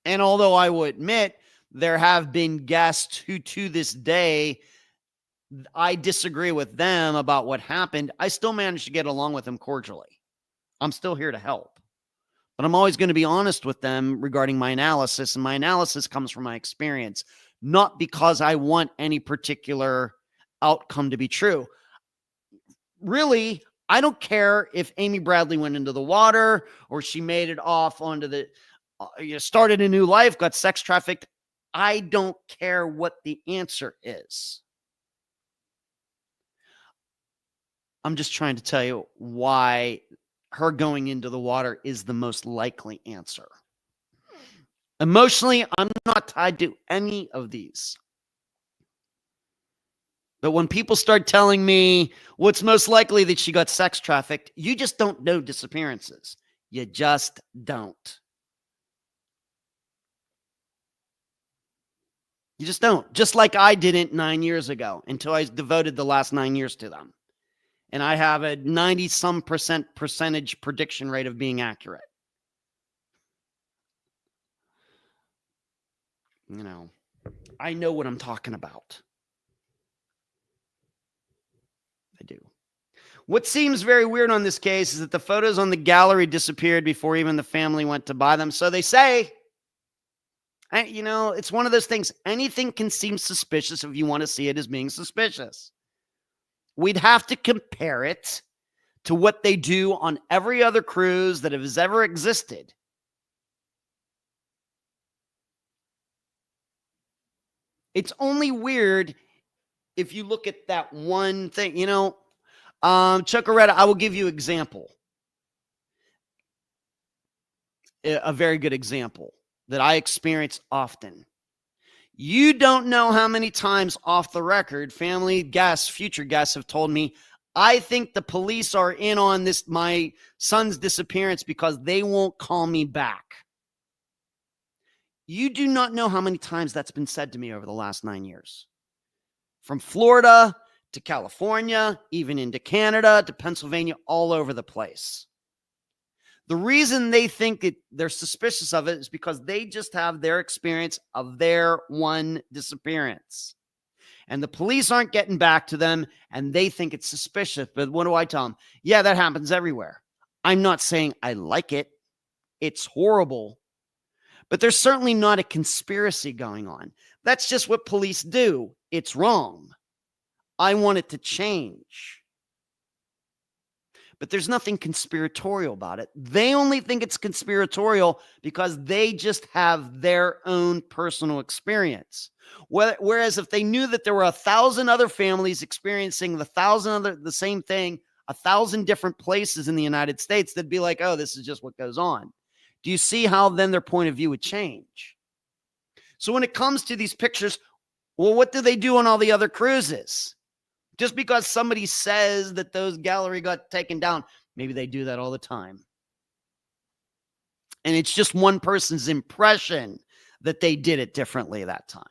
And although I will admit there have been guests who to this day, I disagree with them about what happened, I still managed to get along with them cordially. I'm still here to help. But I'm always going to be honest with them regarding my analysis, and my analysis comes from my experience, not because I want any particular outcome to be true. Really, I don't care if Amy Bradley went into the water or she made it off onto the, started a new life, got sex trafficked. I don't care what the answer is. I'm just trying to tell you why her going into the water is the most likely answer. Emotionally, I'm not tied to any of these. But when people start telling me what's most likely that she got sex trafficked, you just don't know disappearances. You just don't. You just don't. Just like I didn't 9 years ago until I devoted the last 9 years to them. And I have a 90-some percentage prediction rate of being accurate. You know, I know what I'm talking about. I do. What seems very weird on this case is that the photos on the gallery disappeared before even the family went to buy them. So they say, you know, it's one of those things. Anything can seem suspicious if you want to see it as being suspicious. We'd have to compare it to what they do on every other cruise that has ever existed. It's only weird if you look at that one thing, you know. Chuckaretta, I will give you an example. A very good example that I experience often. You don't know how many times off the record, family guests, future guests have told me, I think the police are in on this, my son's disappearance, because they won't call me back. You do not know how many times that's been said to me over the last 9 years. From Florida to California, even into Canada, to Pennsylvania, all over the place. The reason they think they're suspicious of it is because they just have their experience of their one disappearance. And the police aren't getting back to them, and they think it's suspicious. But what do I tell them? Yeah, that happens everywhere. I'm not saying I like it. It's horrible. But there's certainly not a conspiracy going on. That's just what police do. It's wrong. I want it to change. But there's nothing conspiratorial about it. They only think it's conspiratorial because they just have their own personal experience. Whereas if they knew that there were 1,000 other families experiencing the same thing, 1,000 different places in the United States, they'd be like, oh, this is just what goes on. Do you see how then their point of view would change? So when it comes to these pictures, well, what do they do on all the other cruises? Just because somebody says that those gallery got taken down, maybe they do that all the time. And it's just one person's impression that they did it differently that time.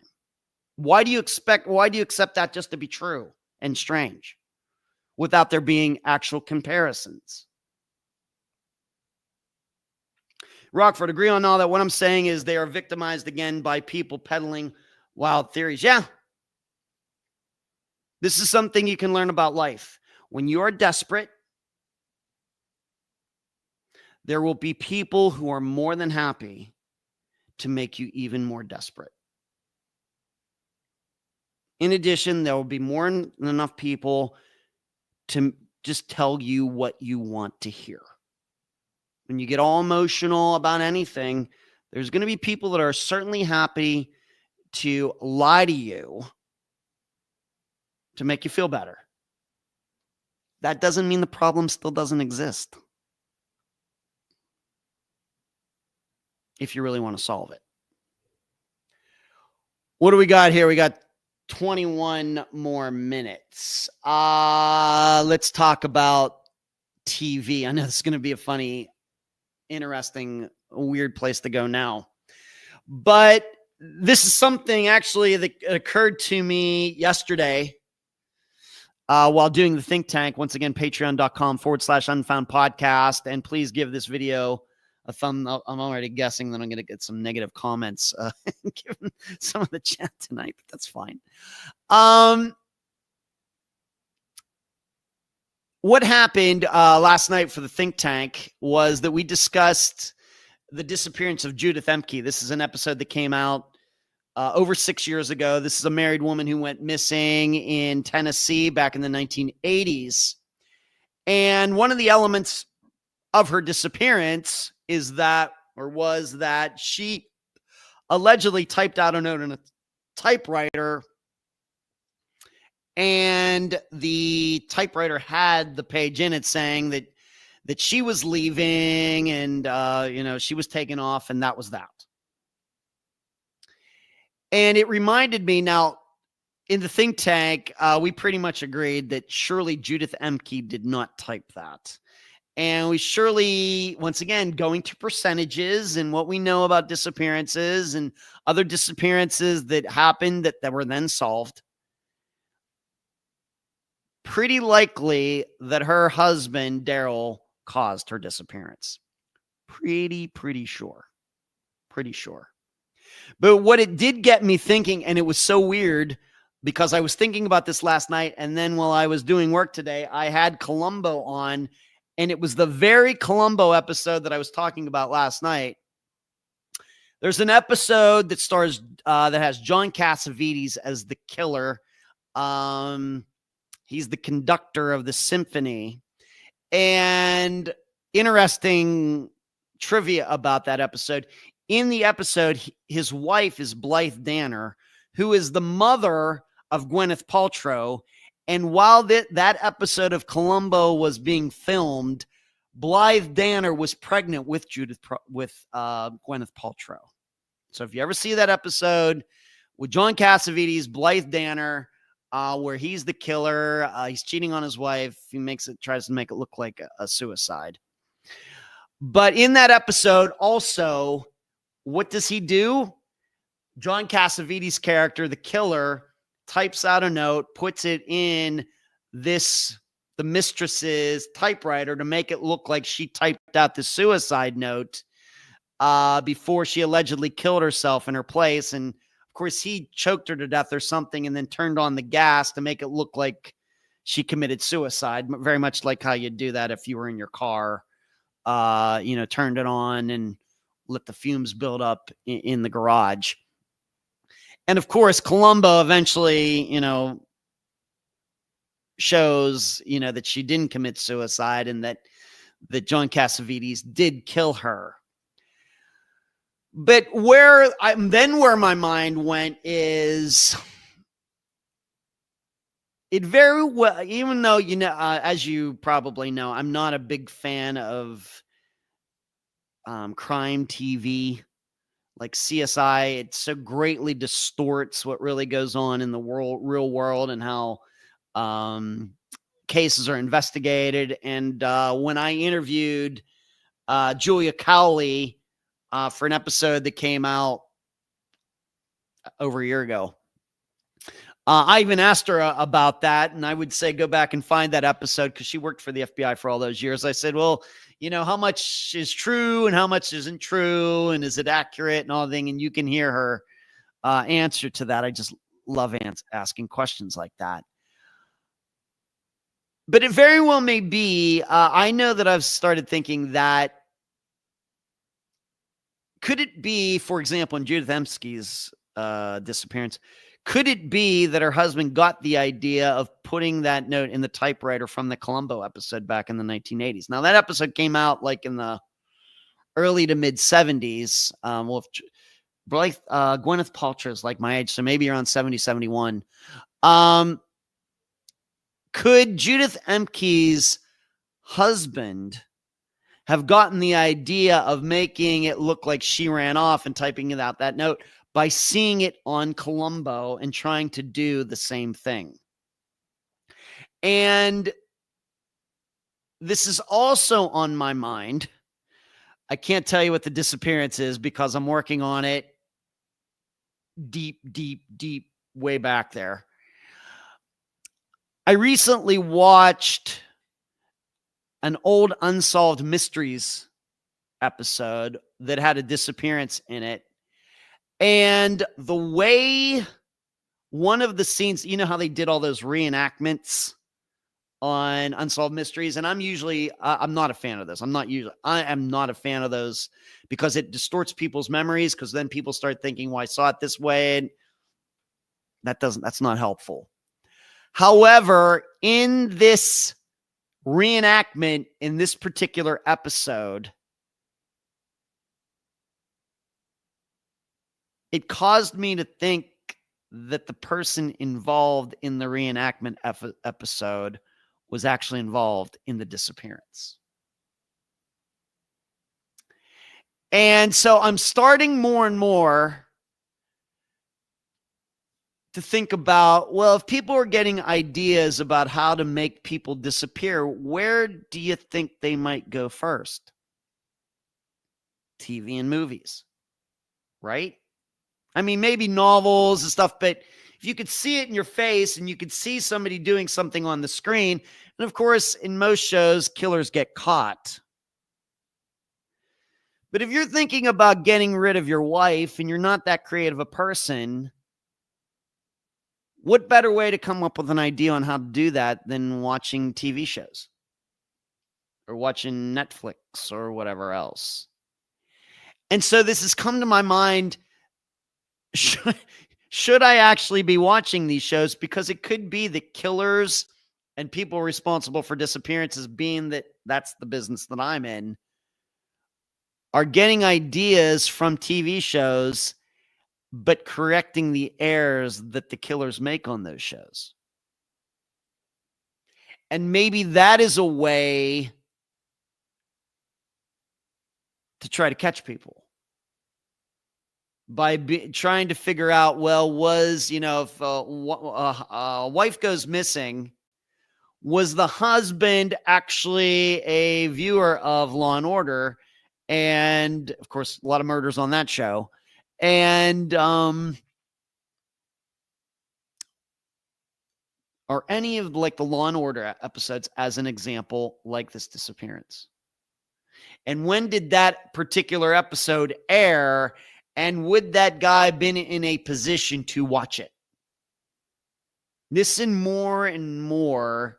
Why do you accept that just to be true and strange without there being actual comparisons? Rockford, agree on all that. What I'm saying is they are victimized again by people peddling wild theories. Yeah. This is something you can learn about life. When you are desperate, there will be people who are more than happy to make you even more desperate. In addition, there will be more than enough people to just tell you what you want to hear. When you get all emotional about anything, there's going to be people that are certainly happy to lie to you to make you feel better. That doesn't mean the problem still doesn't exist. If you really want to solve it. What do we got here? We got 21 more minutes. Let's talk about TV. I know this is going to be a funny, interesting, weird place to go now. But this is something actually that occurred to me yesterday while doing the think tank. Once again, patreon.com/unfound podcast. And please give this video a thumb up. I'm already guessing that I'm going to get some negative comments given some of the chat tonight, but that's fine. What happened last night for the think tank was that we discussed the disappearance of Judith Emke. This is an episode that came out over 6 years ago. This is a married woman who went missing in Tennessee back in the 1980s. And one of the elements of her disappearance was that she allegedly typed out a note on a typewriter, and the typewriter had the page in it saying that she was leaving and she was taken off, and that was that. And it reminded me, now, in the think tank, we pretty much agreed that surely Judith Emke did not type that. And we surely, once again, going to percentages and what we know about disappearances and other disappearances that happened that were then solved, pretty likely that her husband, Daryl, caused her disappearance. Pretty sure. Pretty sure. But what it did get me thinking, and it was so weird because I was thinking about this last night, and then while I was doing work today, I had Columbo on, and it was the very Columbo episode that I was talking about last night. There's an episode that stars that has John Cassavetes as the killer. He's the conductor of the symphony. And interesting trivia about that episode. In the episode, his wife is Blythe Danner, who is the mother of Gwyneth Paltrow. And while that episode of Columbo was being filmed, Blythe Danner was pregnant with Gwyneth Paltrow. So if you ever see that episode with John Cassavetes, Blythe Danner, where he's the killer, he's cheating on his wife, tries to make it look like a suicide. But in that episode, also, what does he do? John Cassavetes' character, the killer, types out a note, puts it in the mistress's typewriter to make it look like she typed out the suicide note before she allegedly killed herself in her place. And of course, he choked her to death or something and then turned on the gas to make it look like she committed suicide, very much like how you'd do that if you were in your car, turned it on and let the fumes build up in the garage. And of course, Columbo eventually, shows, that she didn't commit suicide and that John Cassavetes did kill her. But where my mind went is it very well, even though, as you probably know, I'm not a big fan of crime TV like CSI. It so greatly distorts what really goes on in the real world and how cases are investigated. And when I interviewed Julia Cowley for an episode that came out over a year ago, I even asked her about that, and I would say go back and find that episode because she worked for the FBI for all those years. I said, well, how much is true and how much isn't true, and is it accurate and all that? And you can hear her answer to that. I just love asking questions like that. But it very well may be, I know that I've started thinking that could it be, for example, in Judith Emsky's disappearance, could it be that her husband got the idea of putting that note in the typewriter from the Columbo episode back in the 1980s? Now, that episode came out like in the early to mid 70s. Gwyneth Paltrow is like my age, so maybe around 70, 71. Could Judith Emke's husband have gotten the idea of making it look like she ran off and typing out that note by seeing it on Columbo and trying to do the same thing? And this is also on my mind. I can't tell you what the disappearance is because I'm working on it deep way back there. I recently watched an old Unsolved Mysteries episode that had a disappearance in it. And the way one of the scenes, how they did all those reenactments on Unsolved Mysteries. And I'm not a fan of this. I am not a fan of those because it distorts people's memories. Because then people start thinking, well, I saw it this way. And that's not helpful. However, in this reenactment, in this particular episode, it caused me to think that the person involved in the reenactment episode was actually involved in the disappearance. And so I'm starting more and more to think about, well, if people are getting ideas about how to make people disappear, where do you think they might go first? TV and movies, right? I mean, maybe novels and stuff, but if you could see it in your face and you could see somebody doing something on the screen, and of course, in most shows, killers get caught. But if you're thinking about getting rid of your wife and you're not that creative a person, what better way to come up with an idea on how to do that than watching TV shows or watching Netflix or whatever else? And so this has come to my mind. Should I actually be watching these shows? Because it could be that killers and people responsible for disappearances, being that that's the business that I'm in, are getting ideas from TV shows, but correcting the errors that the killers make on those shows. And maybe that is a way to try to catch people by trying to figure out, well, was, if a wife goes missing, was the husband actually a viewer of Law and Order? And of course, a lot of murders on that show. And are any of like the Law and Order episodes, as an example, like this disappearance? And when did that particular episode air? And would that guy been in a position to watch it? This and more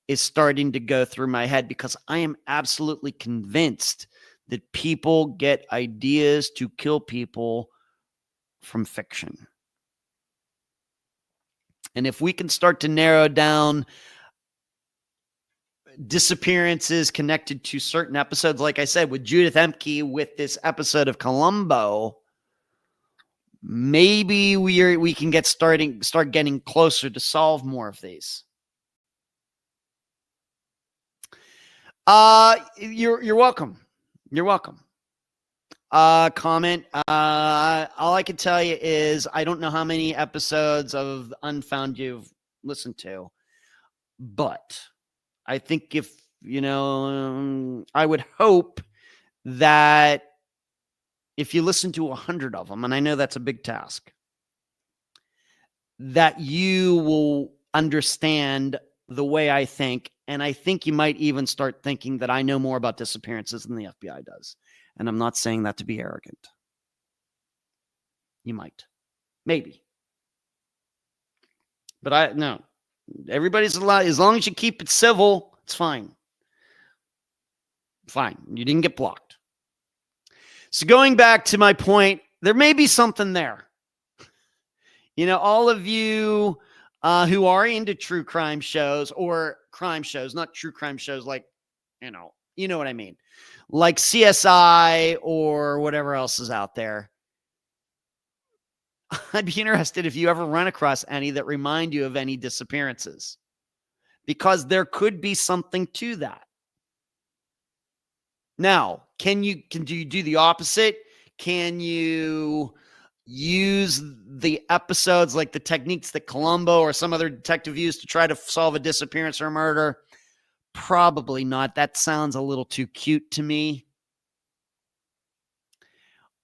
is starting to go through my head, because I am absolutely convinced that people get ideas to kill people from fiction. And if we can start to narrow down disappearances connected to certain episodes, like I said, with Judith Emke, with this episode of Columbo, maybe we can start getting closer to solve more of these. You're welcome. You're welcome. Comment. All I can tell you is I don't know how many episodes of Unfound you've listened to, but I think if, I would hope that if you listen to 100 of them, and I know that's a big task, that you will understand the way I think. And I think you might even start thinking that I know more about disappearances than the FBI does. And I'm not saying that to be arrogant. You might. Maybe. But no. Everybody's allowed. As long as you keep it civil, it's fine. Fine. You didn't get blocked. So going back to my point, there may be something there. All of you who are into true crime shows, or crime shows, not true crime shows like, you know what I mean, like CSI or whatever else is out there. I'd be interested if you ever run across any that remind you of any disappearances, because there could be something to that. Now, can you do the opposite? Can you use the episodes, like the techniques that Columbo or some other detective used to try to solve a disappearance or a murder? Probably not. That sounds a little too cute to me.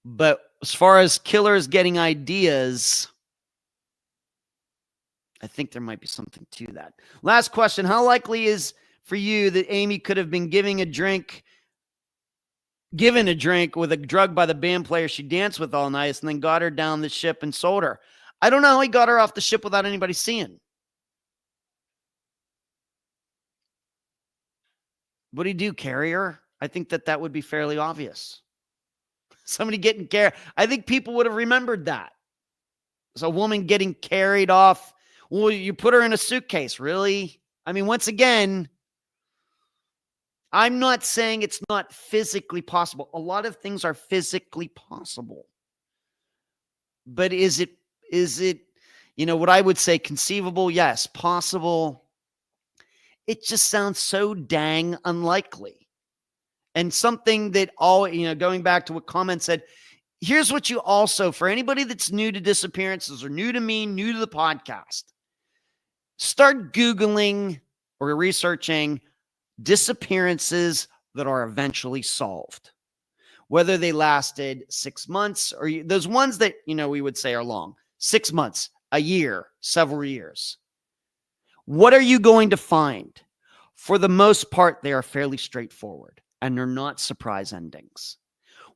But as far as killers getting ideas, I think there might be something to that. Last question. How likely is for you that Amy could have been given a drink with a drug by the band player she danced with all night, and then got her down the ship and sold her? I don't know how he got her off the ship without anybody seeing. Would he do carry her? I think that would be fairly obvious. Somebody getting carried. I think people would have remembered that. It's a woman getting carried off. Well, you put her in a suitcase. Really? I mean, once again, I'm not saying it's not physically possible. A lot of things are physically possible. But is it, what I would say conceivable? Yes. Possible. It just sounds so dang unlikely. And something that going back to what comment said, Here's what you also, for anybody that's new to disappearances or new to me, new to the podcast, start Googling or researching disappearances that are eventually solved. Whether they lasted 6 months or those ones that, we would say are long, 6 months, a year, several years. What are you going to find? For the most part, they are fairly straightforward and they're not surprise endings.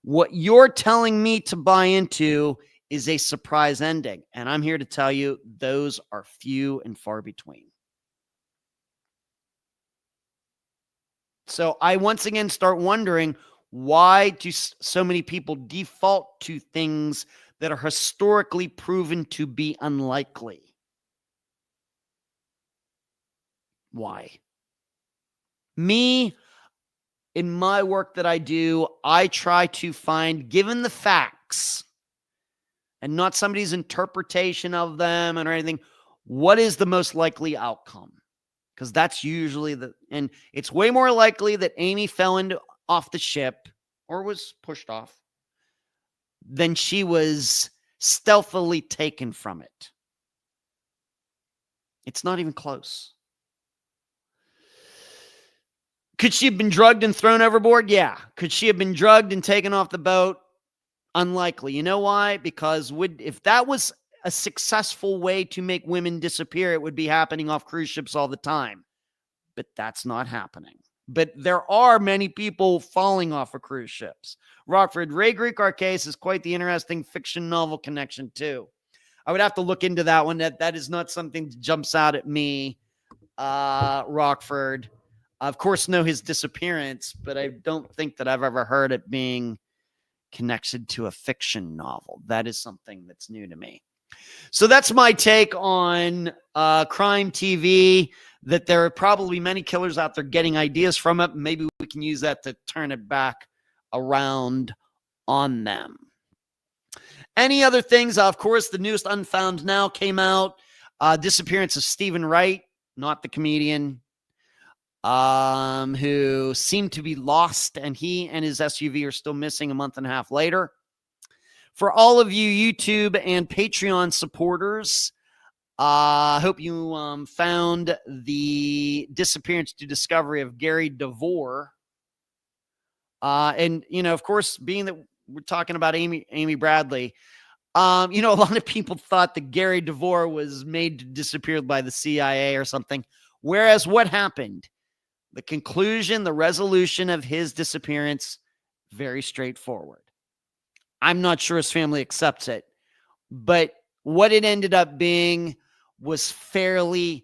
What you're telling me to buy into is a surprise ending. And I'm here to tell you those are few and far between. So I once again start wondering, why do so many people default to things that are historically proven to be unlikely? Why? Me, in my work that I do, I try to find, given the facts and not somebody's interpretation of them or anything, what is the most likely outcome? Because that's usually and it's way more likely that Amy fell off the ship or was pushed off than she was stealthily taken from it. It's not even close. Could she have been drugged and thrown overboard? Yeah. Could she have been drugged and taken off the boat? Unlikely. You know why? Because if that was a successful way to make women disappear, it would be happening off cruise ships all the time. But that's not happening. But there are many people falling off of cruise ships. Rockford, Ray Greek is quite the interesting fiction novel connection too. I would have to look into that one. That is not something that jumps out at me. Rockford, of course, know his disappearance, but I don't think that I've ever heard it being connected to a fiction novel. That is something that's new to me. So that's my take on crime TV, that there are probably many killers out there getting ideas from it. Maybe we can use that to turn it back around on them. Any other things? Of course, the newest Unfound now came out. Disappearance of Stephen Wright, not the comedian, who seemed to be lost, and he and his SUV are still missing a month and a half later. For all of you YouTube and Patreon supporters, I hope you found the disappearance to discovery of Gary DeVore. And, of course, being that we're talking about Amy Bradley, a lot of people thought that Gary DeVore was made to disappear by the CIA or something. Whereas what happened? The conclusion, the resolution of his disappearance, very straightforward. I'm not sure his family accepts it, but what it ended up being was fairly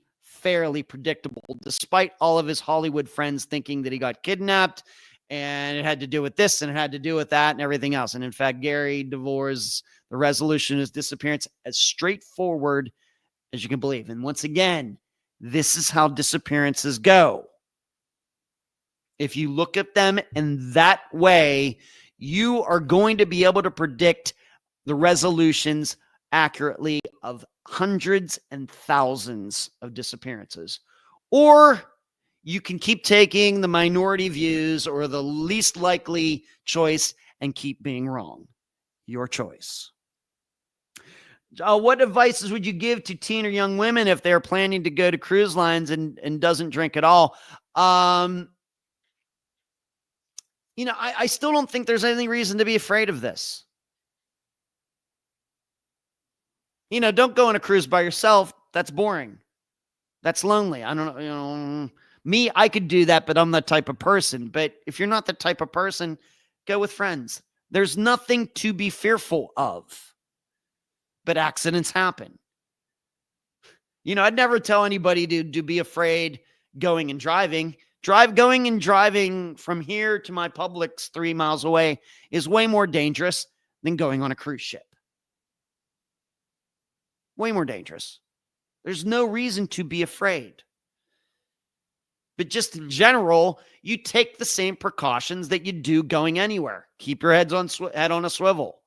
predictable, despite all of his Hollywood friends thinking that he got kidnapped and it had to do with this and it had to do with that and everything else. And in fact, Gary DeVore's, the resolution of his disappearance, as straightforward as you can believe. And once again, this is how disappearances go. If you look at them in that way, you are going to be able to predict the resolutions accurately of hundreds and thousands of disappearances. Or you can keep taking the minority views or the least likely choice and keep being wrong. Your choice. What advices would you give to teen or young women if they're planning to go to cruise lines and doesn't drink at all? I still don't think there's any reason to be afraid of this. Don't go on a cruise by yourself. That's boring. That's lonely. I don't know, me, I could do that, but I'm that type of person. But if you're not the type of person, go with friends. There's nothing to be fearful of. But accidents happen. I'd never tell anybody to be afraid going and driving. Going and driving from here to my Publix 3 miles away is way more dangerous than going on a cruise ship. Way more dangerous. There's no reason to be afraid. But just in general, you take the same precautions that you do going anywhere. Keep your head on a swivel.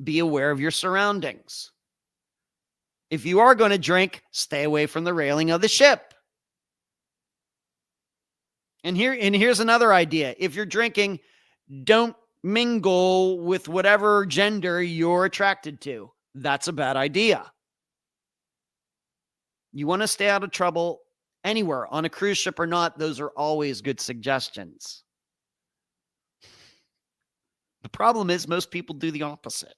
Be aware of your surroundings. If you are going to drink, stay away from the railing of the ship. And here's another idea. If you're drinking, don't mingle with whatever gender you're attracted to. That's a bad idea. You want to stay out of trouble anywhere, on a cruise ship or not. Those are always good suggestions. The problem is most people do the opposite.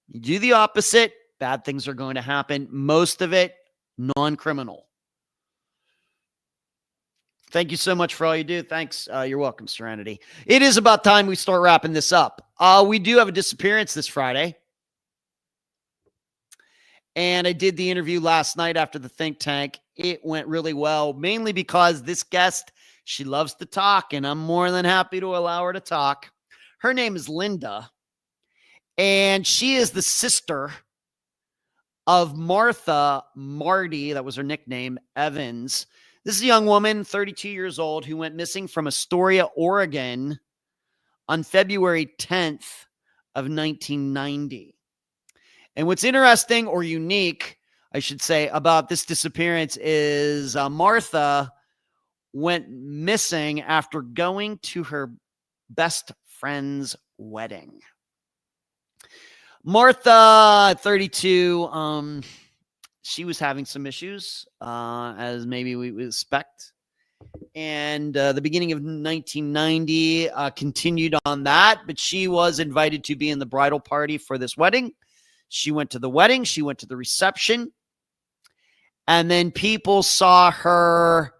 You do the opposite, bad things are going to happen. Most of it non-criminal. Thank you so much for all you do. Thanks. You're welcome, Serenity. It is about time we start wrapping this up. We do have a disappearance this Friday. And I did the interview last night after the think tank. It went really well, mainly because this guest, she loves to talk, and I'm more than happy to allow her to talk. Her name is Linda, and she is the sister of Martha Marty, that was her nickname, Evans. This is a young woman, 32 years old, who went missing from Astoria, Oregon on February 10th of 1990. And what's interesting, or unique, I should say, about this disappearance is Martha went missing after going to her best friend's wedding. Martha, 32, she was having some issues, as maybe we would expect. And the beginning of 1990 continued on that, but she was invited to be in the bridal party for this wedding. She went to the wedding. She went to the reception. And then people saw her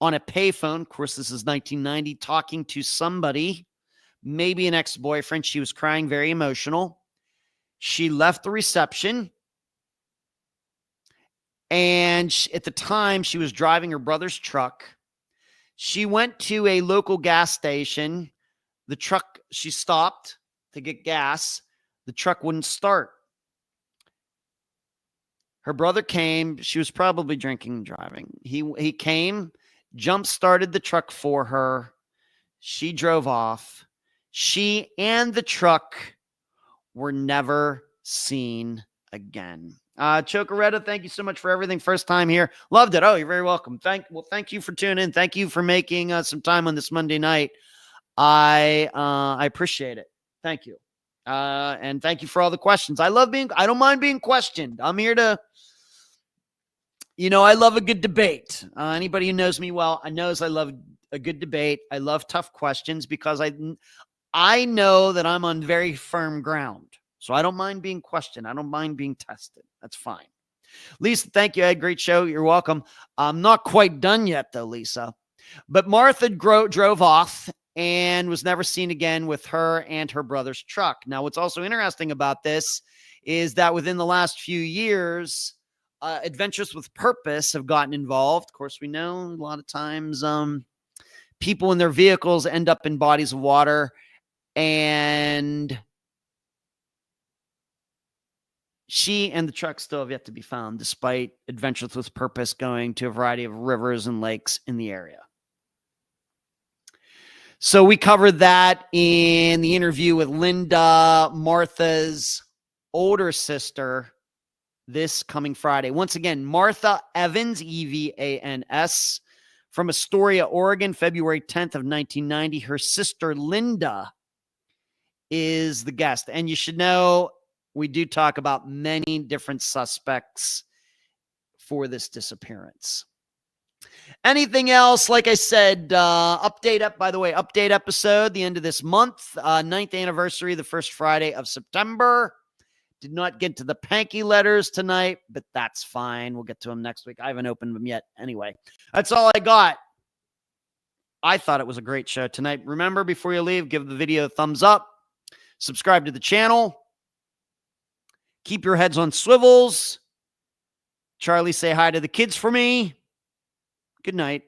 on a payphone. Of course, this is 1990, talking to somebody, maybe an ex-boyfriend. She was crying, very emotional. She left the reception. And at the time, she was driving her brother's truck. She went to a local gas station. The truck, she stopped to get gas. The truck wouldn't start. Her brother came. She was probably drinking and driving. He came, jump-started the truck for her. She drove off. She and the truck were never seen again. Chocoretta, thank you so much for everything. First time here. Loved it. Oh, you're very welcome. Thank you for tuning in. Thank you for making some time on this Monday night. I appreciate it. Thank you. And thank you for all the questions. I don't mind being questioned. I'm here to, I love a good debate. Anybody who knows me well, knows I love a good debate. I love tough questions because I know that I'm on very firm ground. So I don't mind being questioned. I don't mind being tested. That's fine. Lisa, thank you. I had a great show. You're welcome. I'm not quite done yet, though, Lisa. But Martha drove off and was never seen again with her and her brother's truck. Now, what's also interesting about this is that within the last few years, Adventures with Purpose have gotten involved. Of course, we know a lot of times people in their vehicles end up in bodies of water, and she and the truck still have yet to be found, despite Adventures with Purpose going to a variety of rivers and lakes in the area. So we covered that in the interview with Linda, Martha's older sister, this coming Friday. Once again, Martha Evans, Evans, from Astoria, Oregon, February 10th of 1990. Her sister, Linda, is the guest. And you should know, we do talk about many different suspects for this disappearance. Anything else? Like I said, update episode, the end of this month, 9th anniversary, the first Friday of September. Did not get to the Panky letters tonight, but that's fine. We'll get to them next week. I haven't opened them yet. Anyway, that's all I got. I thought it was a great show tonight. Remember, before you leave, give the video a thumbs up. Subscribe to the channel. Keep your heads on swivels. Charlie, say hi to the kids for me. Good night.